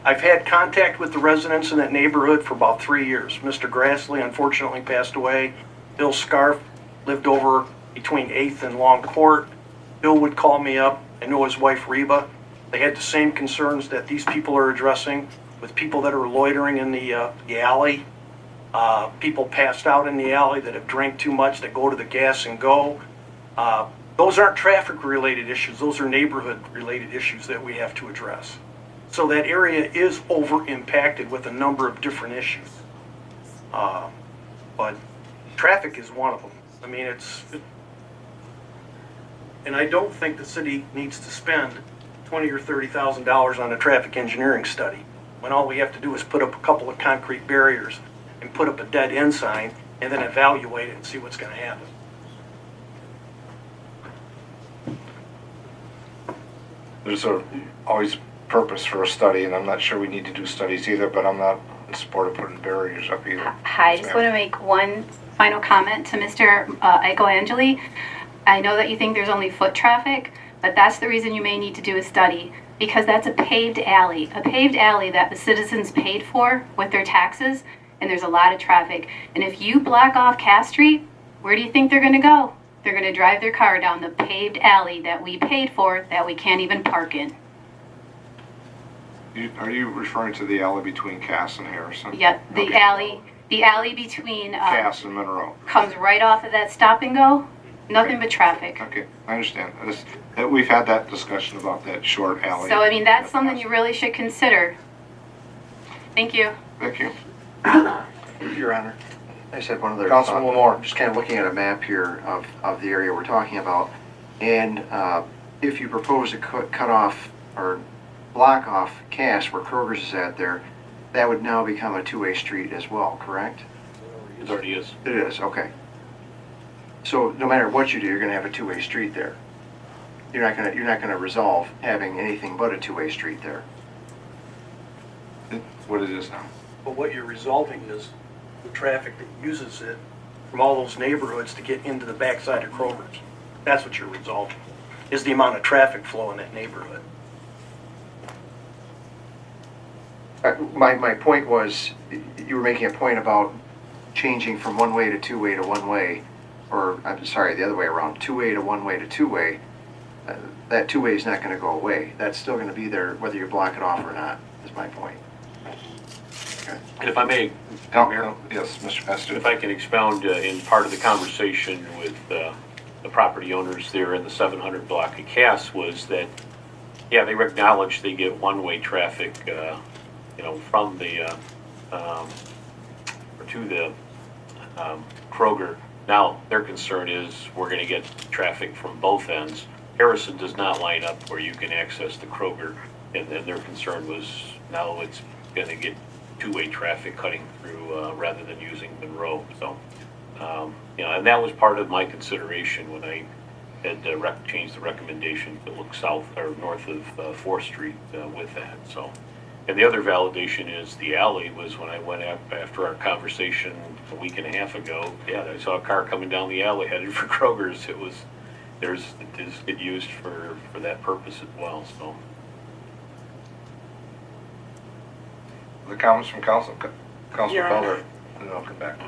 I've had contact with the residents in that neighborhood for about 3 years. Mr. Grassley unfortunately passed away. Bill Scarf lived over between 8th and Long Court. Bill would call me up. I know his wife Reba. They had the same concerns that these people are addressing with people that are loitering in the alley, people passed out in the alley that have drank too much, that go to the gas and go. Those aren't traffic-related issues. Those are neighborhood-related issues that we have to address. So that area is over-impacted with a number of different issues. But traffic is one of them. I mean, and I don't think the city needs to spend $20,000 or $30,000 on a traffic engineering study, when all we have to do is put up a couple of concrete barriers and put up a dead end sign and then evaluate it and see what's going to happen. There's always purpose for a study, and I'm not sure we need to do studies either, but I'm not in support of putting barriers up either. Hi, I just want to make one final comment to Mr. Angeli. I know that you think there's only foot traffic, but that's the reason you may need to do a study, because that's a paved alley that the citizens paid for with their taxes, and there's a lot of traffic. And if you block off Cass Street, where do you think they're going to go? They're going to drive their car down the paved alley that we paid for, that we can't even park in. Are you referring to the alley between Cass and Harrison? Yep, the Okay. alley between Cass and Monroe. comes right off of that stop and go. Nothing but traffic. Okay, I understand. We've had that discussion about that short alley. So, I mean, that's something you really should consider. Thank you. Thank you. Your Honor, I just had one other Councilman thought. Lamore. Just kind of looking at a map here of the area we're talking about, and if you propose to cut off or block off Cass where Kroger's is at there, that would now become a two-way street as well, correct? It already is. It is, okay. So no matter what you do, you're going to have a two-way street there. You're not going to resolve having anything but a two-way street there. It's what it is now. But what you're resolving is the traffic that uses it from all those neighborhoods to get into the backside of Kroger's. That's what you're resolving, is the amount of traffic flow in that neighborhood. My point was, you were making a point about changing from one-way to two-way to one-way, or, I'm sorry, the other way around, two-way to one-way to two-way. That two-way is not going to go away. That's still going to be there whether you block it off or not, is my point. Okay. And if I may, Yes, Mr. Pastor. if I can expound in part of the conversation with the property owners there in the 700 block of Cass was that, yeah, they acknowledge they get one-way traffic, from the, or to the Kroger. Now, their concern is we're going to get traffic from both ends. Harrison does not line up where you can access the Kroger, and then their concern was now it's going to get two-way traffic cutting through rather than using Monroe. So, and that was part of my consideration when I had changed the recommendation to look south or north of 4th Street with that. So, and the other validation is the alley was when I went up after our conversation a week and a half ago. Yeah, I saw a car coming down the alley headed for Kroger's. It does get used for that purpose as well. So. The comments from Councilman Your Honor. Felder, and then I'll come back.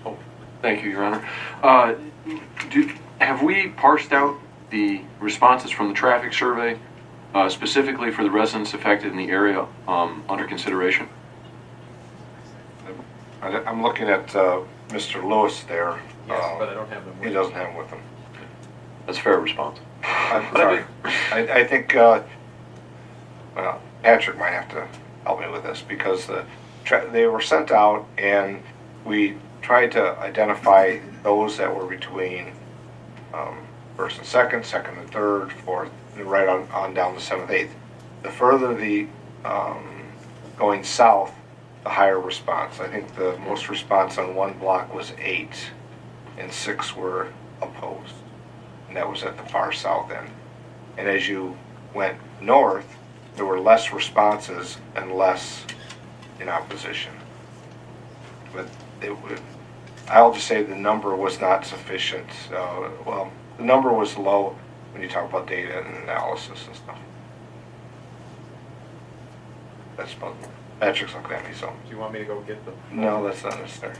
Oh, thank you, Your Honor. Have we parsed out the responses from the traffic survey, specifically for the residents affected in the area under consideration? I'm looking at Mr. Lewis there. Yes, but I don't have them with He doesn't have them with him. That's a fair response. I'm sorry. I think, Patrick might have to help me with this because they were sent out and we tried to identify those that were between first and second, second and third, fourth, and right on down to 7th, 8th. The further the going south, the higher response. I think the most response on one block was 8 and 6 were opposed. And that was at the far south end. And as you went north, there were less responses and less in opposition. But I'll just say the number was not sufficient. Well, the number was low when you talk about data and analysis and stuff. That's about, Patrick's looking at me, so. Do you want me to go get the? No, that's not necessary.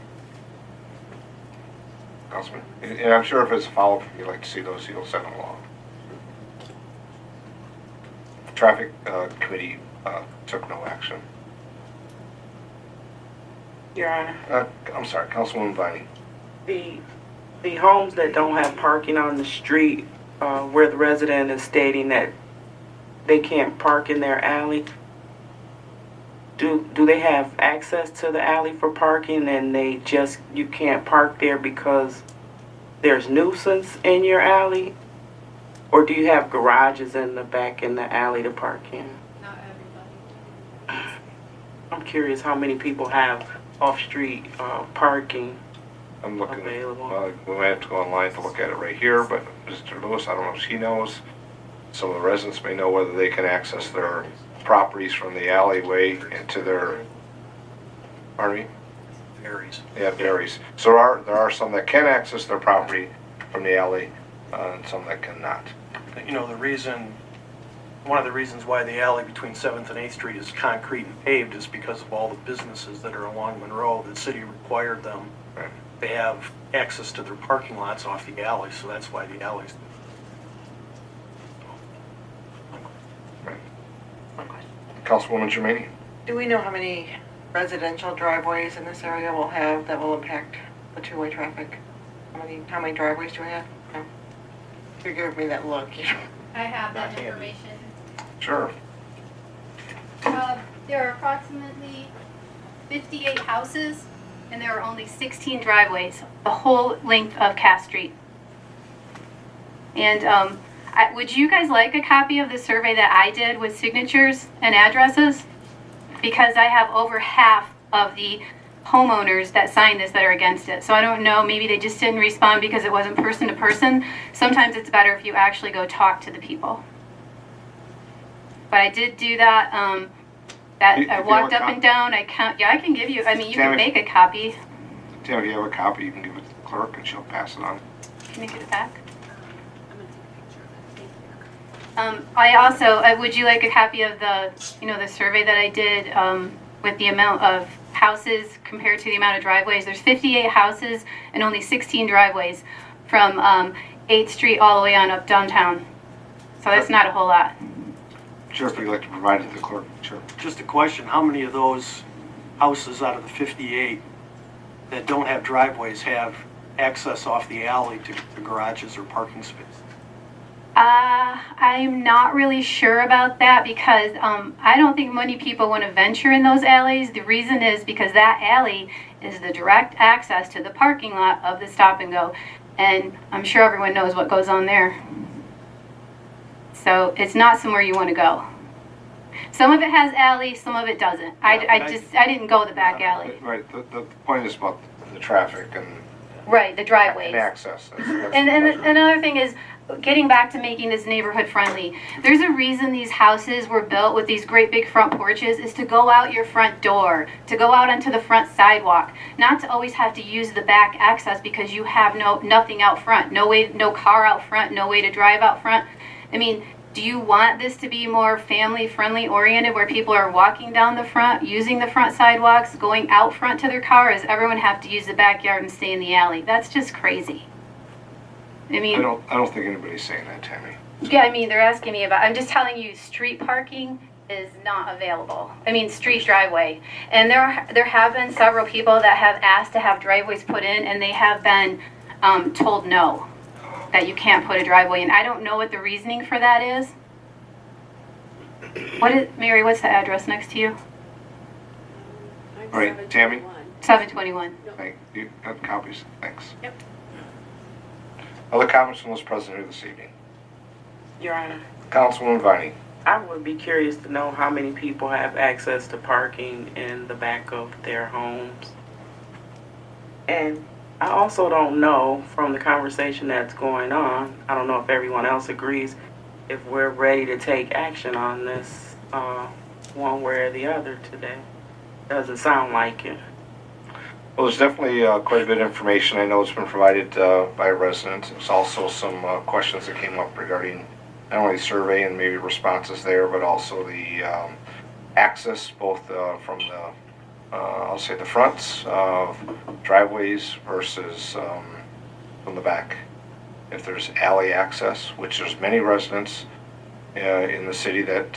Councilman, and I'm sure if it's a follow-up, you'd like to see those, you'll send them along. Traffic committee took no action. Your Honor, I'm sorry, Councilwoman Viney. the homes that don't have parking on the street, where the resident is stating that they can't park in their alley, do they have access to the alley for parking and you can't park there because there's nuisance in your alley? Or do you have garages in the back in the alley to park in? Not everybody. I'm curious how many people have off-street parking I'm looking, available. we might have to go online to look at it right here, but Mr. Lewis, I don't know if he knows. Some of the residents may know whether they can access their properties from the alleyway into their, pardon me? Varies. Yeah, it varies. So there are some that can access their property from the alley, and some that cannot. You know, one of the reasons why the alley between 7th and 8th Street is concrete and paved is because of all the businesses that are along Monroe. The city required them Right. to have access to their parking lots off the alley, so that's why the alley's. Councilwoman Germaini? Do we know how many residential driveways in this area will have that will impact the two-way traffic? How many driveways do we have? No. You're giving me that look. I have that information. Sure. There are approximately 58 houses, and there are only 16 driveways, the whole length of Cass Street. And would you guys like a copy of the survey that I did with signatures and addresses? Because I have over half of the homeowners that signed this that are against it. So I don't know, maybe they just didn't respond because it wasn't person to person. Sometimes it's better if you actually go talk to the people. But I did do that. I walked up and down. I can give you. I mean, you can make a copy. Tim, if you have a copy, you can give it to the clerk and she'll pass it on. Can you get it back? I also, would you like a copy of the survey that I did with the amount of houses compared to the amount of driveways? There's 58 houses and only 16 driveways from 8th Street all the way on up downtown. So that's not a whole lot. Sure, if you'd like to provide it to the clerk, sure. Just a question, how many of those houses out of the 58 that don't have driveways have access off the alley to garages or parking spaces? I'm not really sure about that because I don't think many people want to venture in those alleys. The reason is because that alley is the direct access to the parking lot of the Stop and Go. And I'm sure everyone knows what goes on there. So it's not somewhere you want to go. Some of it has alley, some of it doesn't. I didn't go the back alley. Right, the point is about the traffic and... Right, the driveways. And access. And another thing is, getting back to making this neighborhood friendly, there's a reason these houses were built with these great big front porches is to go out your front door, to go out onto the front sidewalk, not to always have to use the back access because you have nothing out front, no car out front, no way to drive out front. I mean, do you want this to be more family friendly oriented where people are walking down the front, using the front sidewalks, going out front to their car, or does everyone have to use the backyard and stay in the alley? That's just crazy. I mean, I don't think anybody's saying that, Tammy. Yeah, I mean, they're asking me about, I'm just telling you, street parking is not available. I mean, street driveway. And there have been several people that have asked to have driveways put in, and they have been told no, that you can't put a driveway in. I don't know what the reasoning for that is. Mary, what's the address next to you? All right, Tammy? 721. Thank you. Have copies. Thanks. Yep. Other comments from those present here this evening? Your Honor, Councilwoman Viney. I would be curious to know how many people have access to parking in the back of their homes. And I also don't know from the conversation that's going on, I don't know if everyone else agrees, if we're ready to take action on this one way or the other today. Doesn't sound like it. Well, there's definitely quite a bit of information. I know it's been provided by residents. There's also some questions that came up regarding not only survey and maybe responses there, but also the access both from the, I'll say the fronts of driveways versus from the back. If there's alley access, which there's many residents in the city that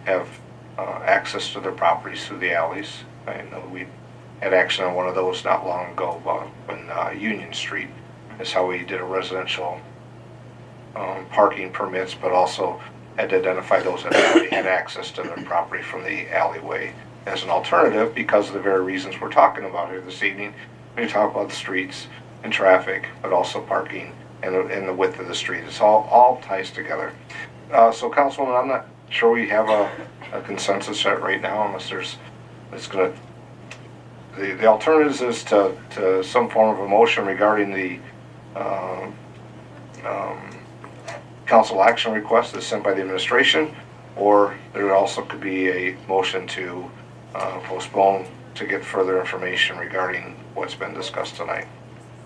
have access to their properties through the alleys. I know we had action on one of those not long ago when Union Street is how we did a residential parking permits, but also had to identify those that already had access to their property from the alleyway as an alternative because of the very reasons we're talking about here this evening. When you talk about the streets and traffic, but also parking and the width of the street. It's all ties together. So Councilwoman, I'm not sure we have a consensus set right now unless the alternatives is to some form of a motion regarding the council action request that's sent by the administration, or there also could be a motion to postpone to get further information regarding what's been discussed tonight.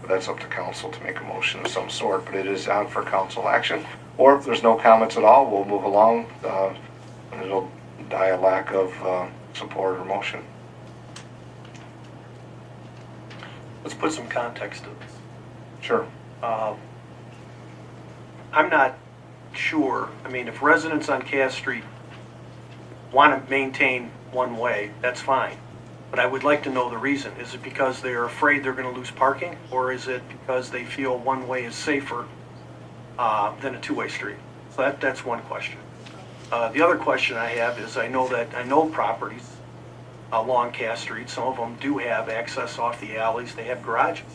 But that's up to council to make a motion of some sort, but it is on for council action. Or if there's no comments at all, we'll move along and it'll die a lack of support or motion. Let's put some context to this. Sure. I'm not sure, I mean, if residents on Cass Street want to maintain one way, that's fine. But I would like to know the reason. Is it because they're afraid they're going to lose parking? Or is it because they feel one way is safer than a two-way street? So that's one question. The other question I have is I know properties along Cass Street, some of them do have access off the alleys. They have garages.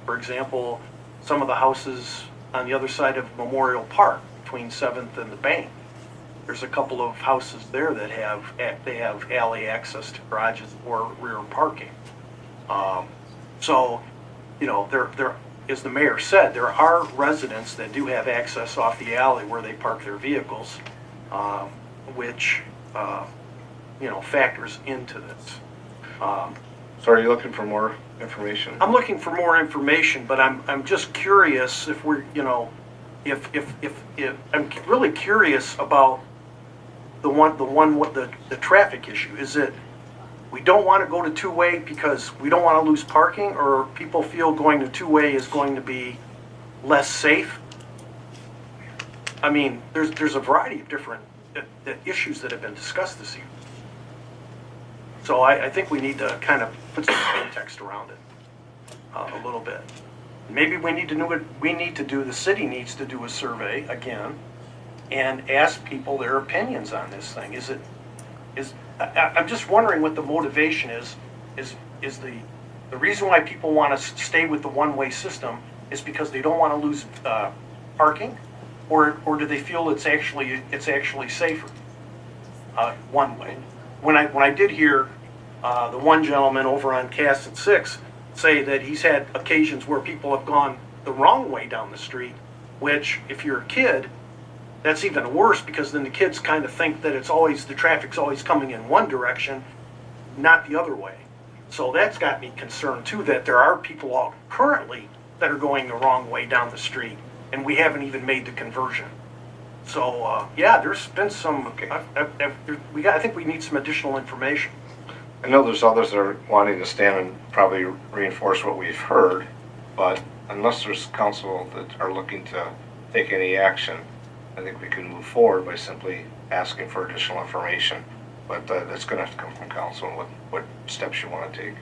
For example, some of the houses on the other side of Memorial Park between 7th and the Bank, there's a couple of houses there that have alley access to garages or rear parking. So, you know, there, as the mayor said, there are residents that do have access off the alley where they park their vehicles, which you know, factors into this. So are you looking for more information? I'm looking for more information, but I'm just curious if we're, you know, if I'm really curious about the traffic issue. Is it we don't want to go to two-way because we don't want to lose parking, or people feel going to two-way is going to be less safe? I mean, there's a variety of different issues that have been discussed this evening. So I think we need to kind of put some context around it a little bit. Maybe the city needs to do a survey again and ask people their opinions on this thing. I'm just wondering what the motivation is the reason why people want to stay with the one-way system is because they don't want to lose parking, or do they feel it's actually safer one way? When I did hear the one gentleman over on Cass at 6 say that he's had occasions where people have gone the wrong way down the street, which if you're a kid, that's even worse because then the kids kind of think that the traffic's always coming in one direction, not the other way. So that's got me concerned too, that there are people out currently that are going the wrong way down the street, and we haven't even made the conversion. So yeah, there's been some. I think we need some additional information. I know there's others that are wanting to stand and probably reinforce what we've heard, but unless there's council that are looking to take any action, I think we can move forward by simply asking for additional information. But that's going to have to come from council and what steps you want to take.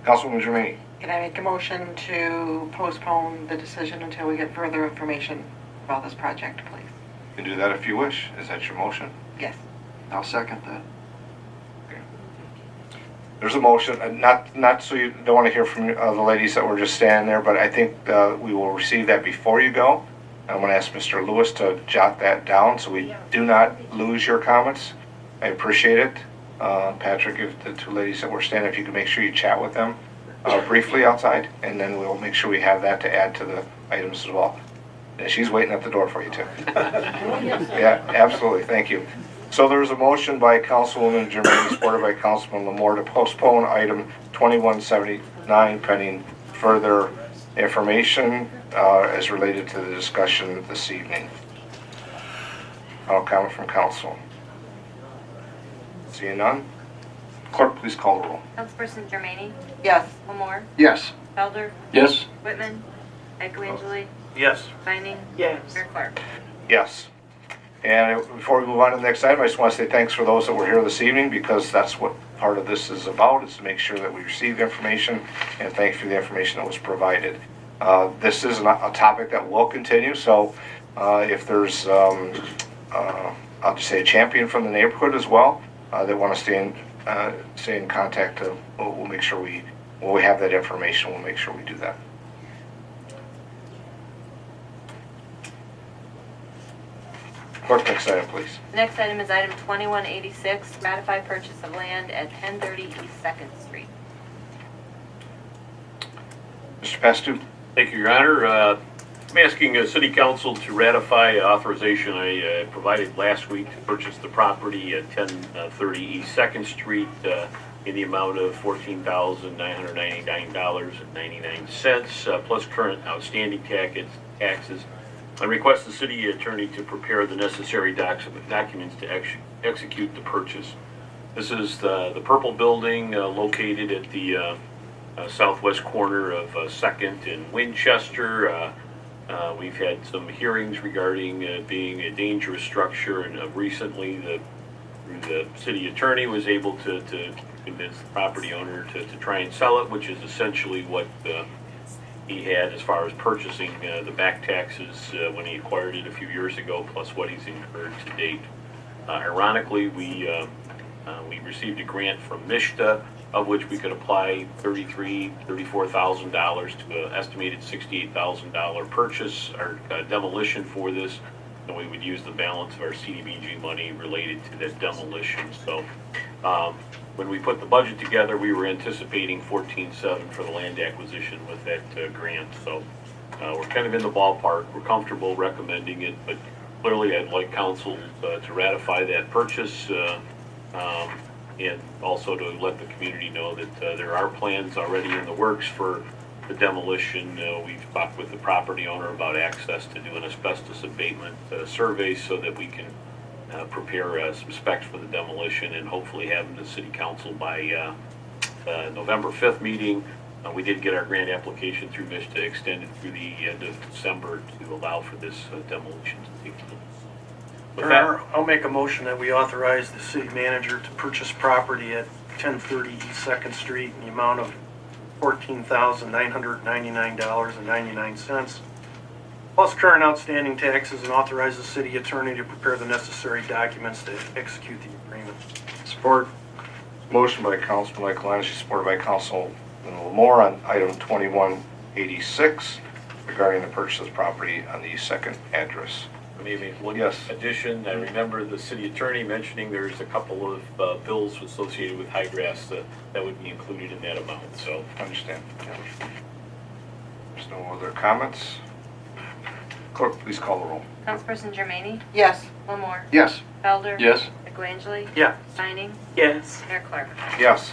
Councilwoman Germaini. Can I make a motion to postpone the decision until we get further information about this project, please? You can do that if you wish. Is that your motion? Yes. I'll second that. Okay. There's a motion, not so you don't want to hear from the ladies that were just standing there, but I think we will receive that before you go. I'm going to ask Mr. Lewis to jot that down so we do not lose your comments. I appreciate it. Patrick, if the two ladies that were standing, if you could make sure you chat with them briefly outside, and then we'll make sure we have that to add to the items as well. And she's waiting at the door for you too. Yeah, absolutely. Thank you. So there is a motion by Councilwoman Germain, supported by Councilman Lamore, to postpone item 2179 pending further information as related to the discussion this evening. I'll comment from council. Seeing none? Clerk, please call the roll. Councilperson Germaini? Yes. Lamore? Yes. Felder? Yes. Whitman? Eckelangeli? Yes. Vining? Yes. Mayor Clark? Yes. And before we move on to the next item, I just want to say thanks for those that were here this evening, because that's what part of this is about, is to make sure that we receive information, and thank you for the information that was provided. This is a topic that will continue, so if there's, I'll just say a champion from the neighborhood as well, that want to stay in contact, we'll make sure when we have that information, we'll make sure we do that. Clerk, next item, please. The next item is item 2186, ratify purchase of land at 1030 East 2nd Street. Mr. Pastu. Thank you, Your Honor. I'm asking City Council to ratify authorization I provided last week to purchase the property at 1030 East 2nd Street in the amount of $14,999.99 plus current outstanding taxes. I request the city attorney to prepare the necessary documents to execute the purchase. This is the purple building located at the southwest corner of 2nd and Winchester. We've had some hearings regarding being a dangerous structure, and recently the city attorney was able to convince the property owner to try and sell it, which is essentially what he had as far as purchasing the back taxes when he acquired it a few years ago, plus what he's incurred to date. Ironically, we received a grant from MISHTA, of which we could apply $34,000 to an estimated $68,000 purchase or demolition for this, and we would use the balance of our CDBG money related to that demolition. So when we put the budget together, we were anticipating $14.7 for the land acquisition with that grant. So we're kind of in the ballpark. We're comfortable recommending it, but clearly I'd like council to ratify that purchase and also to let the community know that there are plans already in the works for the demolition. We've talked with the property owner about access to do an asbestos abatement survey so that we can prepare some specs for the demolition and hopefully have them to city council by November 5th meeting. We did get our grant application through MISHTA extended through the end of December to allow for this demolition to take place. With that, I'll make a motion that we authorize the city manager to purchase property at 1030 East 2nd Street in the amount of $14,999.99 plus current outstanding taxes, and authorize the city attorney to prepare the necessary documents to execute the agreement. Support. Motion by Councilman Eckelangeli, supported by Councilman Lamore on item 2186 regarding the purchase of property on the second address. maybe one Yes. addition. I remember the city attorney mentioning there's a couple of bills associated with high grass that would be included in that amount, so. Understand. There's no other comments. Clerk, please call the roll. Councilperson Germaini? Yes. Lamore? Yes. Felder? Yes. Eckelangeli? Yeah. Vining? Yes. Mayor Clark? Yes.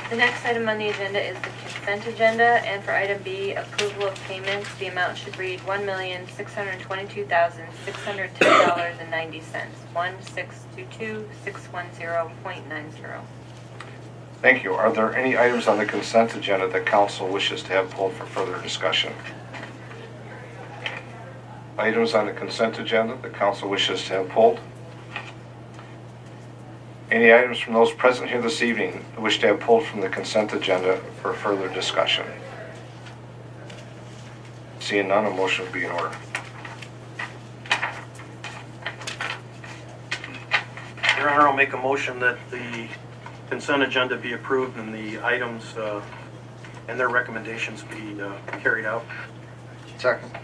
The next item on the agenda is the consent agenda, and for item B, approval of payments, the amount should read $1,622,610.90, 1622610.90. Thank you. Are there any items on the consent agenda that council wishes to have pulled for further discussion? Items on the consent agenda that council wishes to have pulled? Any items from those present here this evening who wish to have pulled from the consent agenda for further discussion? Seeing none, a motion will be in order. Your Honor, I'll make a motion that the consent agenda be approved and the items and their recommendations be carried out. Second.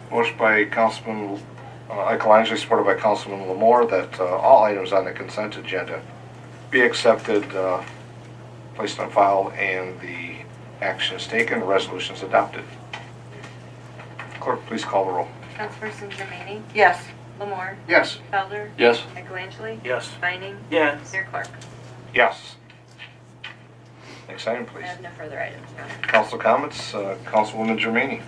Motion by Councilman Eckelangeli, supported by Councilman Lamore, that all items on the consent agenda be accepted, placed on file, and the actions taken, resolutions adopted. Clerk, please call the roll. Councilperson Germaini? Yes. Lamore, Yes. Felder, Yes. Michaelangeli, Yes. Vining, Yes. Mayor Clark. Yes. Next item, I please. have no further items, Your Honor. Council comments, Councilwoman Germaini.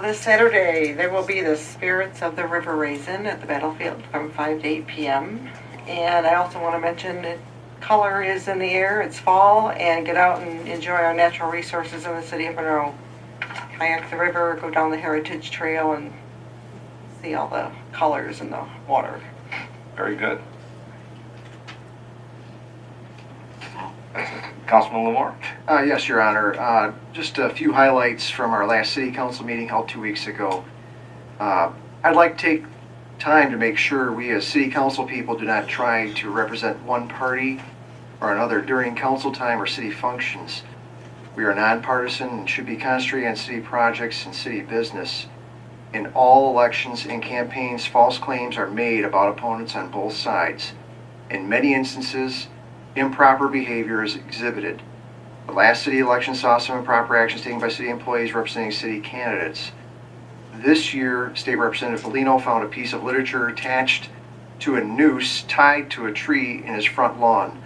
This Saturday, there will be the Spirits of the River Raisin at the battlefield from 5 to 8 p.m. And I also want to mention that color is in the air, it's fall, and get out and enjoy our natural resources in the city of Monroe. Kayak the river, go down the Heritage Trail, and see all the colors in the water. Very good. Councilman Lamore. Yes, Your Honor. Just a few highlights from our last city council meeting held 2 weeks ago. I'd like to take time to make sure we as city council people do not try to represent one party or another during council time or city functions. We are nonpartisan and should be concentrating on city projects and city business. In all elections and campaigns, false claims are made about opponents on both sides. In many instances, improper behavior is exhibited. The last city election saw some improper actions taken by city employees representing city candidates. This year, State Representative Bellino found a piece of literature attached to a noose tied to a tree in his front lawn.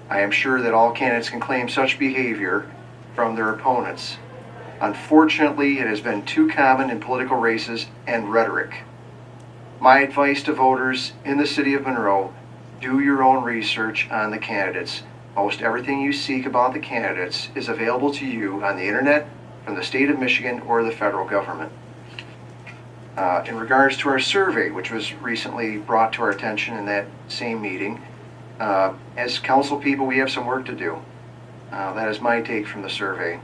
I am sure that all candidates can claim such behavior from their opponents. Unfortunately, it has been too common in political races and rhetoric. My advice to voters in the city of Monroe: do your own research on the candidates. Most everything you seek about the candidates is available to you on the internet, from the state of Michigan or the federal government. In regards to our survey, which was recently brought to our attention in that same meeting, as council people, we have some work to do. That is my take from the survey.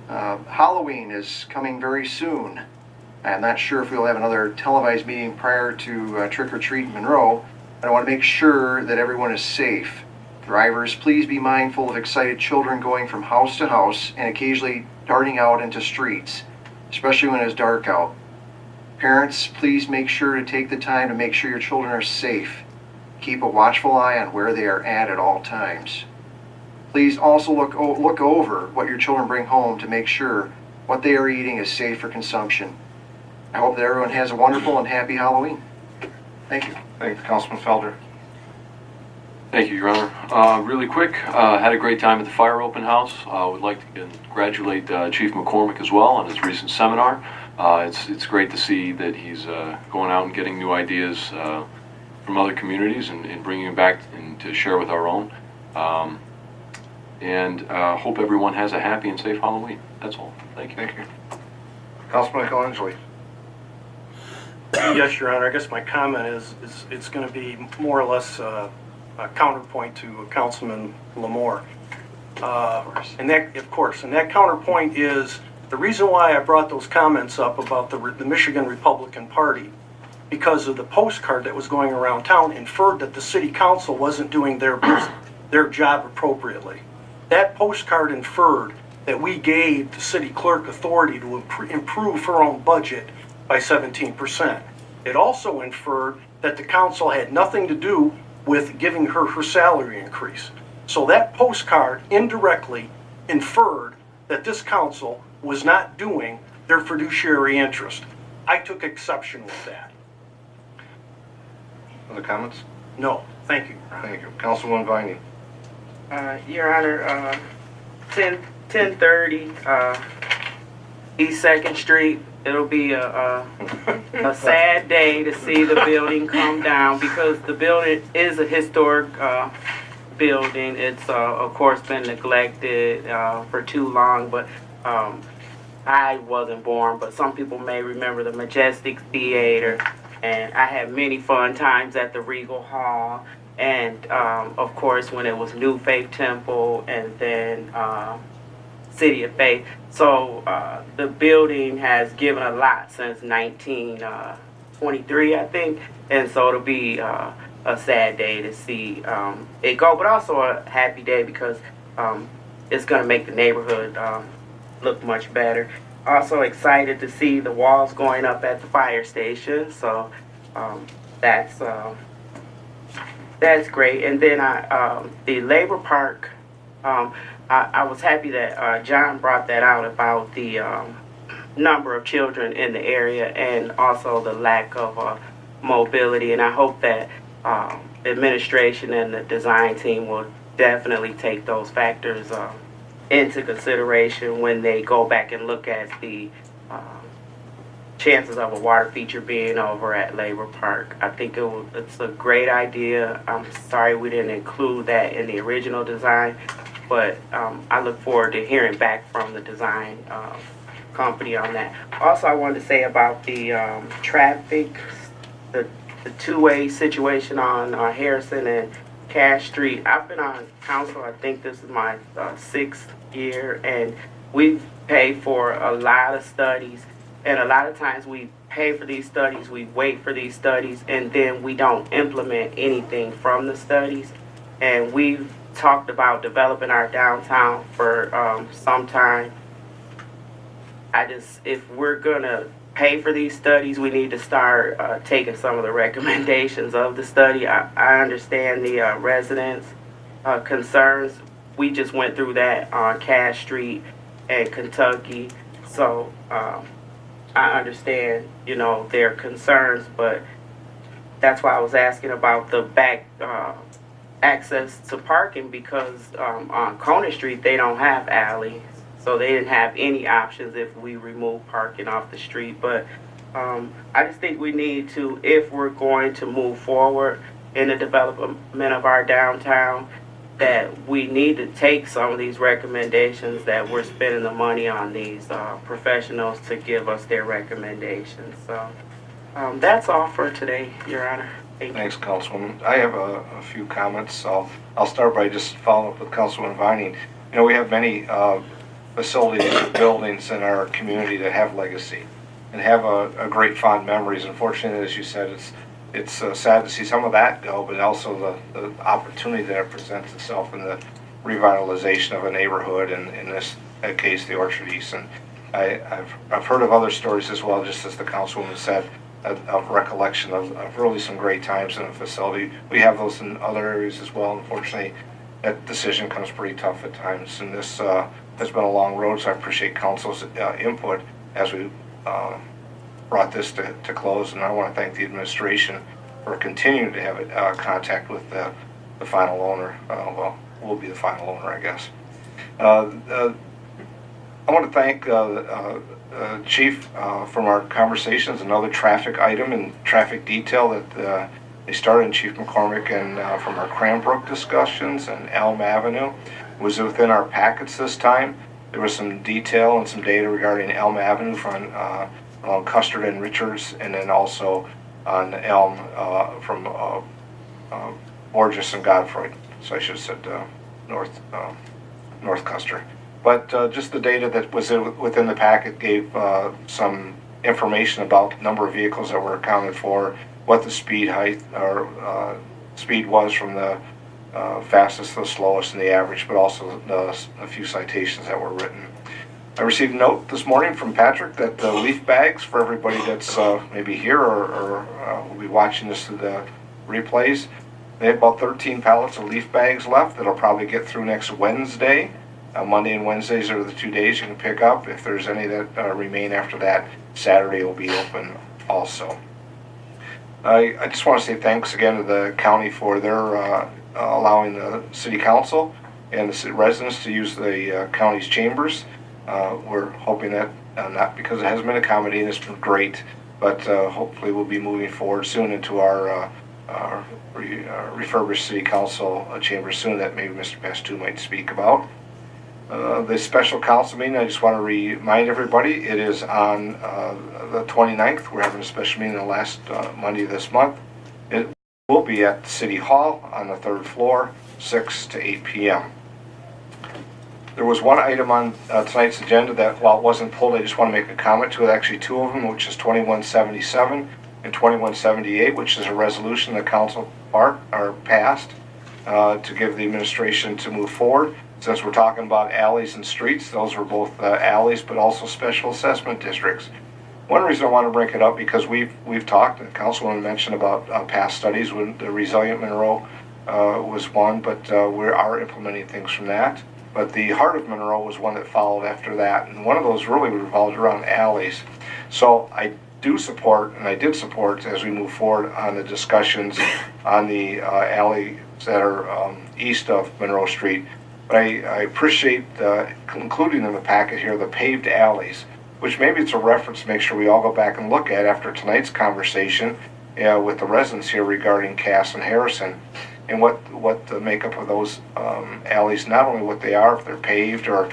Halloween is coming very soon. I'm not sure if we'll have another televised meeting prior to Trick or Treat in Monroe, but I want to make sure that everyone is safe. Drivers, please be mindful of excited children going from house to house and occasionally darting out into streets, especially when it's dark out. Parents, please make sure to take the time to make sure your children are safe. Keep a watchful eye on where they are at all times. Please also look over what your children bring home to make sure what they are eating is safe for consumption. I hope that everyone has a wonderful and happy Halloween. Thank you. Thank you, Councilman Felder. Thank you, Your Honor. Really quick, had a great time at the fire open house. Would like to congratulate Chief McCormick as well on his recent seminar. It's great to see that he's going out and getting new ideas from other communities and bringing them back and to share with our own. Hope everyone has a happy and safe Halloween. That's all. Thank you. Thank you. Councilman Michaelangeli. Yes, Your Honor. I guess my comment is it's going to be more or less a counterpoint to Councilman Lamore. And that counterpoint is the reason why I brought those comments up about the Michigan Republican Party, because of the postcard that was going around town inferred that the city council wasn't doing their job appropriately. That postcard inferred that we gave the city clerk authority to improve her own budget by 17%. It also inferred that the council had nothing to do with giving her her salary increase. So that postcard indirectly inferred that this council was not doing their fiduciary interest. I took exception with that. Other comments? No, thank you. Thank you. Councilwoman Vining. Your Honor, 1030 East 2nd Street. It'll be a sad day to see the building come down, because the building is a historic building. It's of course been neglected for too long, but I wasn't born, but some people may remember the Majestic Theater, and I had many fun times at the Regal Hall, and of course when it was New Faith Temple, and then City of Faith. So the building has given a lot since 1923, I think, and so it'll be a sad day to see it go, but also a happy day because it's going to make the neighborhood look much better. Also excited to see the walls going up at the fire station, so that's great. And then the Labor Park, I was happy that John brought that out about the number of children in the area and also the lack of mobility. And I hope that administration and the design team will definitely take those factors into consideration when they go back and look at the chances of a water feature being over at Labor Park. I think it's a great idea. I'm sorry we didn't include that in the original design, but I look forward to hearing back from the design company on that. Also, I wanted to say about the traffic, the two-way situation on Harrison and Cash Street. I've been on council, I think this is my 6th year, and we've paid for a lot of studies. And a lot of times we pay for these studies, we wait for these studies, and then we don't implement anything from the studies. And we've talked about developing our downtown for some time. If we're gonna pay for these studies, we need to start taking some of the recommendations of the study. I understand the residents' concerns. We just went through that on Cash Street and Kentucky. So, I understand, their concerns, but that's why I was asking about the back access to parking because on Conant Street they don't have alleys, so they didn't have any options if we remove parking off the street. But I just think we need to, if we're going to move forward in the development of our downtown, that we need to take some of these recommendations that we're spending the money on these professionals to give us their recommendations. So that's all for today, Your Honor. Thanks, Councilwoman. I have a few comments. I'll start by just following up with Councilwoman Vining. We have many facilities and buildings in our community that have legacy and have a great fond memories. Unfortunately, as you said, it's sad to see some of that go, but also the opportunity that presents itself in the revitalization of a neighborhood, and in this case, the Orchard East. And I've heard of other stories as well, just as the councilwoman said, of recollection of really some great times in a facility. We have those in other areas as well. Unfortunately, that decision comes pretty tough at times, and this has been a long road, so I appreciate council's input as we brought this to close, and I want to thank the administration for continuing to have contact with the final owner. Will be the final owner, I guess. I want to thank Chief from our conversations. Another traffic item and traffic detail that they started in Chief McCormick and from our Cranbrook discussions and Elm Avenue was within our packets this time. There was some detail and some data regarding Elm Avenue from along Custard and Richards, and then also on Elm from Borges and Godfrey. So I should have said North Custer. But just the data that was within the packet gave some information about the number of vehicles that were accounted for, what the speed height or speed was from the fastest to the slowest and the average, but also a few citations that were written. I received a note this morning from Patrick that the leaf bags for everybody that's maybe here or will be watching this through the replays, they have about 13 pallets of leaf bags left that'll probably get through next Wednesday. Monday and Wednesdays are the 2 days you can pick up. If there's any that remain after that, Saturday will be open also. I just want to say thanks again to the county for their allowing the city council and the city residents to use the county's chambers. We're hoping that, not because it hasn't been accommodating, it's been great, but hopefully we'll be moving forward soon into our refurbished city council chambers soon that maybe Mr. Pastu might speak about. The special council meeting, I just want to remind everybody, it is on the 29th. We're having a special meeting the last Monday of this month. It will be at City Hall on the 3rd floor, 6 to 8 p.m. There was one item on tonight's agenda that, while it wasn't pulled, I just want to make a comment to it. Actually, two of them, which is 2177 and 2178, which is a resolution the council passed to give the administration to move forward. Since we're talking about alleys and streets, those were both alleys, but also special assessment districts. One reason I want to bring it up, because we've talked, and Councilwoman mentioned about past studies when the Resilient Monroe was one, but we are implementing things from that. but the heart of Monroe was one that followed after that, and one of those really revolved around alleys. So I do support, and I did support as we move forward on the discussions on the alleys that are east of Monroe Street. But I appreciate including in the packet here the paved alleys, which maybe it's a reference to make sure we all go back and look at after tonight's conversation with the residents here regarding Cass and Harrison, and what the makeup of those alleys, not only what they are, if they're paved or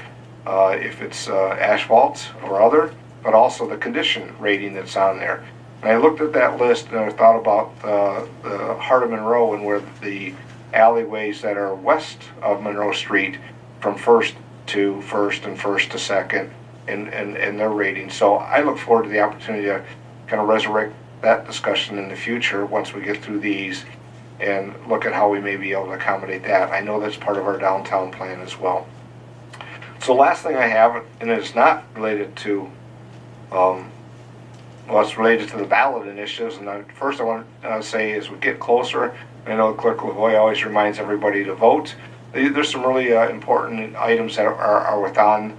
if it's asphalt or other, but also the condition rating that's on there. And I looked at that list and I thought about the heart of Monroe and where the alleyways that are west of Monroe Street from First to First and First to Second and their rating. So I look forward to the opportunity to kind of resurrect that discussion in the future once we get through these and look at how we may be able to accommodate that. I know that's part of our downtown plan as well. So last thing I have, and it's not related to it's related to the ballot initiatives. And first I want to say, as we get closer, I know Clerk Lavoie always reminds everybody to vote. There's some really important items that are within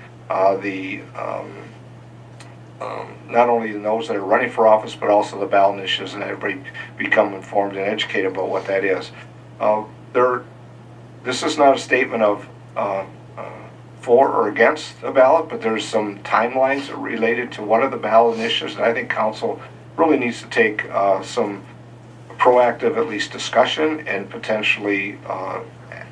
not only those that are running for office, but also the ballot initiatives, and everybody become informed and educated about what that is. This is not a statement of for or against the ballot, but there's some timelines related to one of the ballot initiatives that I think council really needs to take some proactive, at least, discussion and potentially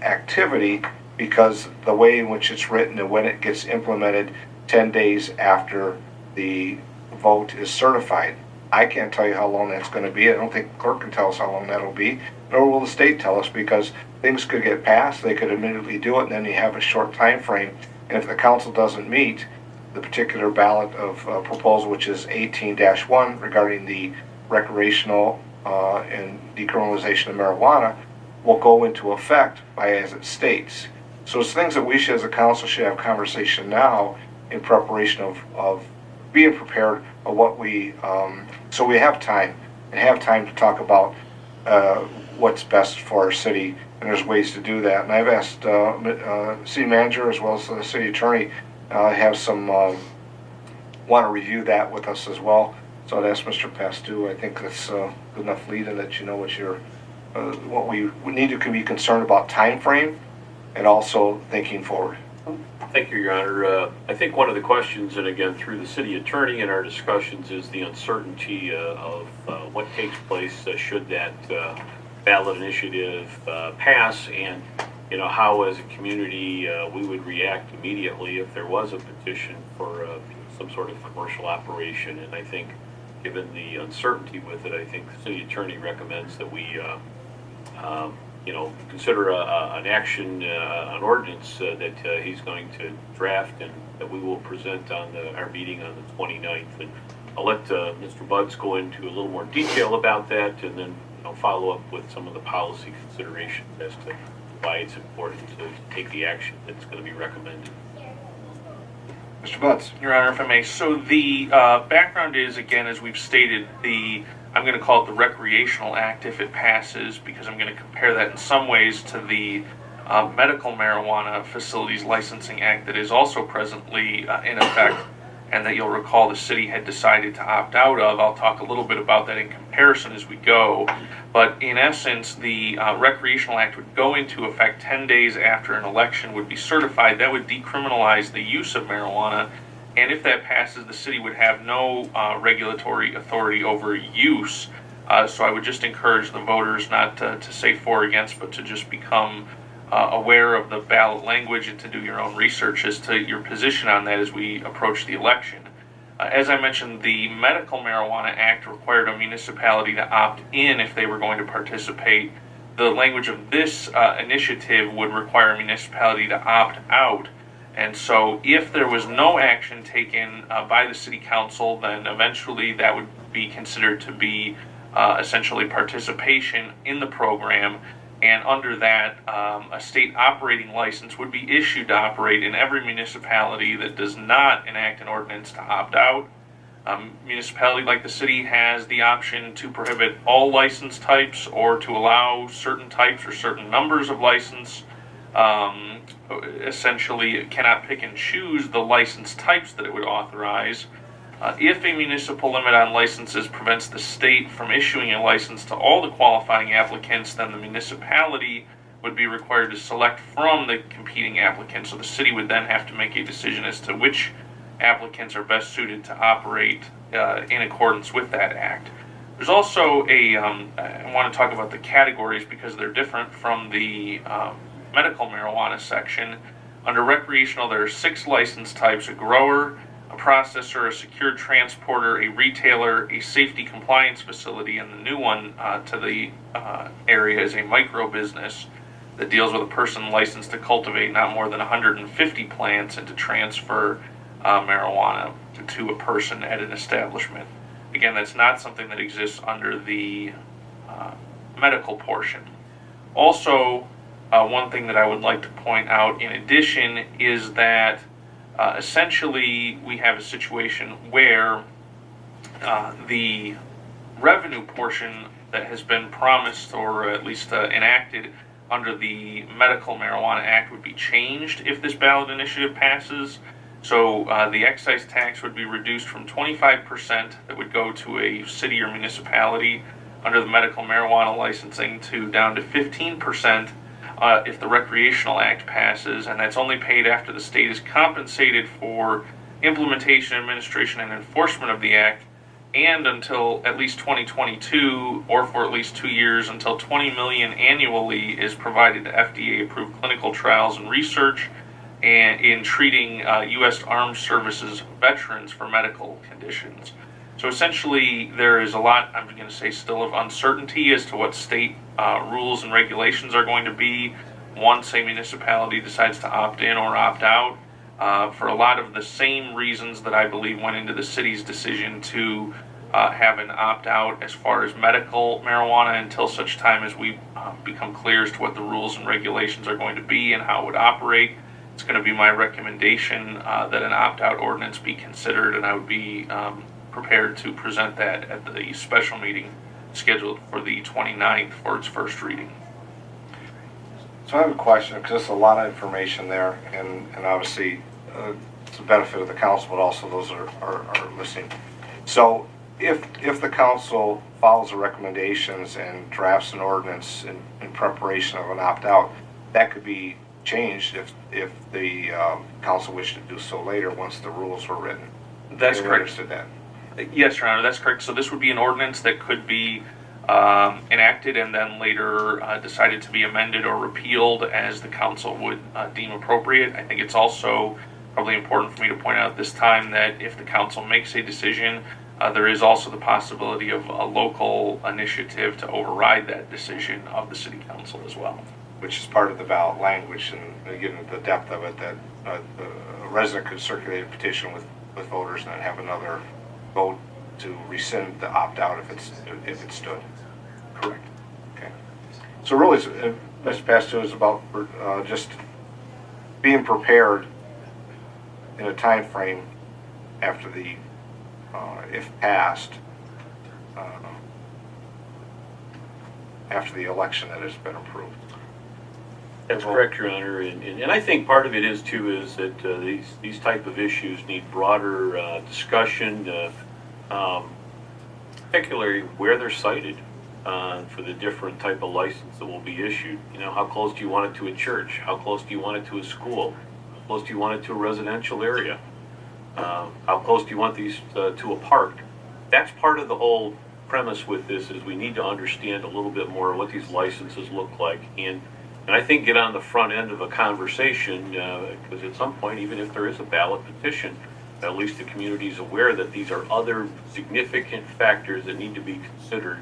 activity, because the way in which it's written and when it gets implemented 10 days after the vote is certified. I can't tell you how long that's going to be. I don't think the clerk can tell us how long that'll be, nor will the state tell us, because things could get passed, they could immediately do it, and then you have a short time frame. And if the council doesn't meet, the particular ballot of proposal, which is 18-1 regarding the recreational and decriminalization of marijuana, will go into effect by as it states. So it's things that we should, as a council, should have conversation now in preparation of being prepared of what we, so we have time to talk about what's best for our city, and there's ways to do that. And I've asked city manager as well as the city attorney have some want to review that with us as well. So I'd ask Mr. Pastou. I think that's good enough lead-in that you know what we need to be concerned about time frame and also thinking forward. Thank you, Your Honor. I think one of the questions, and again through the city attorney in our discussions, is the uncertainty of what takes place should that ballot initiative pass, and how as a community we would react immediately if there was a petition for some sort of commercial operation. And I think, given the uncertainty with it, I think the city attorney recommends that we consider an action, an ordinance that he's going to draft and that we will present on our meeting on the 29th. And I'll let Mr. Buds go into a little more detail about that, and then follow up with some of the policy considerations as to why it's important to take the action that's going to be recommended. Mr. Buds. Your Honor, if I may. So the background is, again, as we've stated, I'm going to call it the Recreational Act if it passes, because I'm going to compare that in some ways to the Medical Marijuana Facilities Licensing Act that is also presently in effect, and that you'll recall the city had decided to opt out of. I'll talk a little bit about that in comparison as we go. But in essence, the Recreational Act would go into effect 10 days after an election would be certified. That would decriminalize the use of marijuana. And if that passes, the city would have no regulatory authority over use. So I would just encourage the voters not to say for or against, but to just become aware of the ballot language and to do your own research as to your position on that as we approach the election. As I mentioned, the Medical Marijuana Act required a municipality to opt in if they were going to participate. The language of this initiative would require a municipality to opt out. And so if there was no action taken by the city council, then eventually that would be considered to be essentially participation in the program. And under that, a state operating license would be issued to operate in every municipality that does not enact an ordinance to opt out. Municipality like the city has the option to prohibit all license types or to allow certain types or certain numbers of license. essentially cannot pick and choose the license types that it would authorize. If a municipal limit on licenses prevents the state from issuing a license to all the qualifying applicants, then the municipality would be required to select from the competing applicants. So the city would then have to make a decision as to which applicants are best suited to operate in accordance with that act. There's also I want to talk about the categories because they're different from the medical marijuana section. Under recreational, there are 6 license types: a grower, a processor, a secured transporter, a retailer, a safety compliance facility, and the new one to the area is a micro business that deals with a person licensed to cultivate not more than 150 plants and to transfer marijuana to a person at an establishment. Again, that's not something that exists under the medical portion. Also, one thing that I would like to point out in addition is that essentially we have a situation where the revenue portion that has been promised or at least enacted under the Medical Marijuana Act would be changed if this ballot initiative passes. So the excise tax would be reduced from 25% that would go to a city or municipality under the medical marijuana licensing to down to 15% if the Recreational Act passes, and that's only paid after the state is compensated for implementation, administration, and enforcement of the Act, and until at least 2022, or for at least 2 years, until $20 million annually is provided to FDA-approved clinical trials and research and in treating U.S. Armed Services veterans for medical conditions. So essentially, there is a lot, I'm going to say, still of uncertainty as to what state rules and regulations are going to be once a municipality decides to opt in or opt out. For a lot of the same reasons that I believe went into the city's decision to have an opt-out as far as medical marijuana until such time as we become clear as to what the rules and regulations are going to be and how it would operate. It's going to be my recommendation that an opt-out ordinance be considered, and I would be prepared to present that at the special meeting scheduled for the 29th for its first reading. So I have a question, because there's a lot of information there, and obviously it's a benefit of the council, but also those are listening. So if the council follows the recommendations and drafts an ordinance in preparation of an opt-out, that could be changed if the council wished to do so later once the rules were written. That's correct. Understood that. Yes, Your Honor, that's correct. So this would be an ordinance that could be enacted and then later decided to be amended or repealed as the council would deem appropriate. I think it's also probably important for me to point out at this time that if the council makes a decision, there is also the possibility of a local initiative to override that decision of the city council as well. Which is part of the ballot language, and given the depth of it, that a resident could circulate a petition with voters and then have another vote to rescind the opt-out if it stood. Correct. Okay. So really, Mr. Pastor, is about just being prepared in a time frame after the, if passed, after the election that has been approved. That's correct, Your Honor, and I think part of it is too is that these type of issues need broader discussion, particularly where they're cited for the different type of license that will be issued. You know, how close do you want it to a church? How close do you want it to a school? How close do you want it to a residential area? How close do you want these to a park? That's part of the whole premise with this is we need to understand a little bit more what these licenses look like and I think get on the front end of a conversation because at some point, even if there is a ballot petition, at least the community is aware that these are other significant factors that need to be considered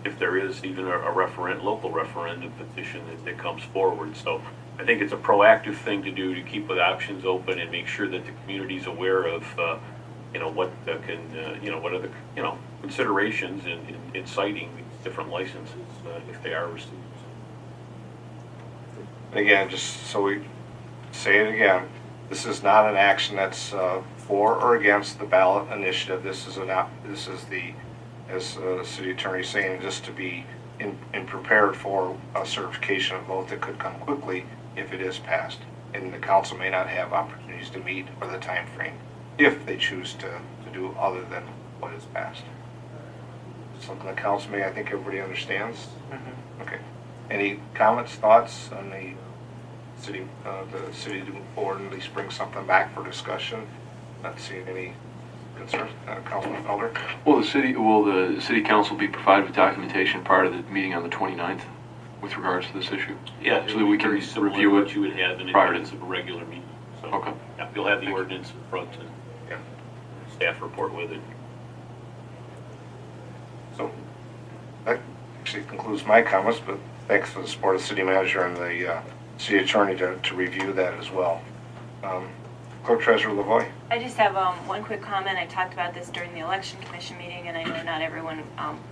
if there is even a local referendum petition that comes forward. So I think it's a proactive thing to do to keep the options open and make sure that the community is aware of what what are the considerations in citing these different licenses if they are received. Again, just so we say it again, this is not an action that's for or against the ballot initiative. This is the, as the city attorney is saying, just to be in prepared for a certification of vote that could come quickly if it is passed. and the council may not have opportunities to meet or the time frame if they choose to do other than what is passed. Something the council may, I think everybody understands. Okay. Any comments, thoughts on the city to move forward and at least bring something back for discussion? Not seeing any concerns. Councilman Felder? Will the city council be provided with documentation prior to the meeting on the 29th with regards to this issue? Yeah, so that we can review what it you would have in prior to- advance of a regular meeting. So, Okay. yeah, you'll have the ordinance in front and staff report with it. So that actually concludes my comments, but thanks for the support of the city manager and the city attorney to review that as well. Clerk Treasurer Lavoy. I just have one quick comment. I talked about this during the election commission meeting, and I know not everyone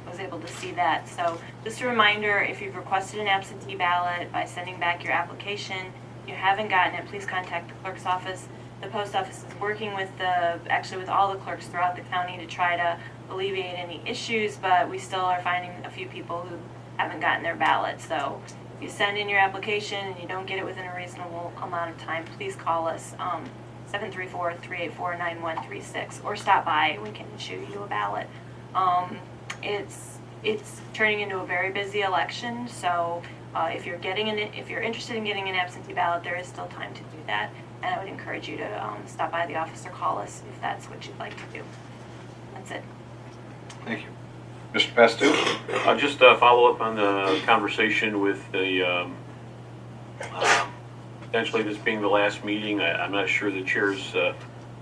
was able to see that. So just a reminder, if you've requested an absentee ballot by sending back your application, you haven't gotten it, please contact the clerk's office. The post office is working with with all the clerks throughout the county to try to alleviate any issues, but we still are finding a few people who haven't gotten their ballot. So if you send in your application and you don't get it within a reasonable amount of time, please call us. 734-384-9136, or stop by. We can issue you a ballot. It's turning into a very busy election, so if you're interested in getting an absentee ballot, there is still time to do that, and I would encourage you to stop by the office or call us if that's what you'd like to do. That's it. Thank you. Mr. Pastu? I'll just follow up on the conversation with the potentially this being the last meeting. I'm not sure the chairs that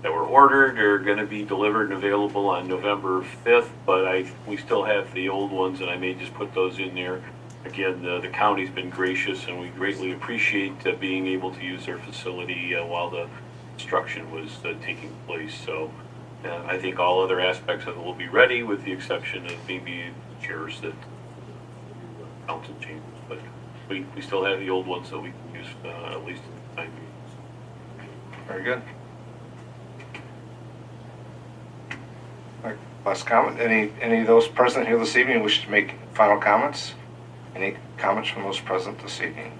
were ordered are going to be delivered and available on November 5th, but we still have the old ones, and I may just put those in there. Again, the county's been gracious, and we greatly appreciate being able to use their facility while the construction was taking place. So I think all other aspects of it will be ready, with the exception of maybe chairs that council changes. But we still have the old ones that we can use at least in the time being. Very good. All right, last comment. Any of those present here this evening wish to make final comments? Any comments from those present this evening?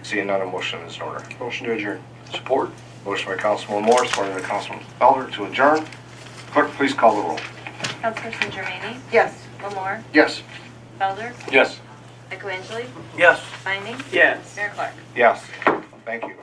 Seeing none, a motion is in order. Motion to adjourn. Support. Motion by Councilman Moore, supported by Councilman Felder to adjourn. Clerk, please call the roll. Councilperson Germaini? Yes. Lamore? Yes. Felder? Yes. Eckelangeli? Yes. Binding? Yes. Mayor Clark? Yes. Thank you.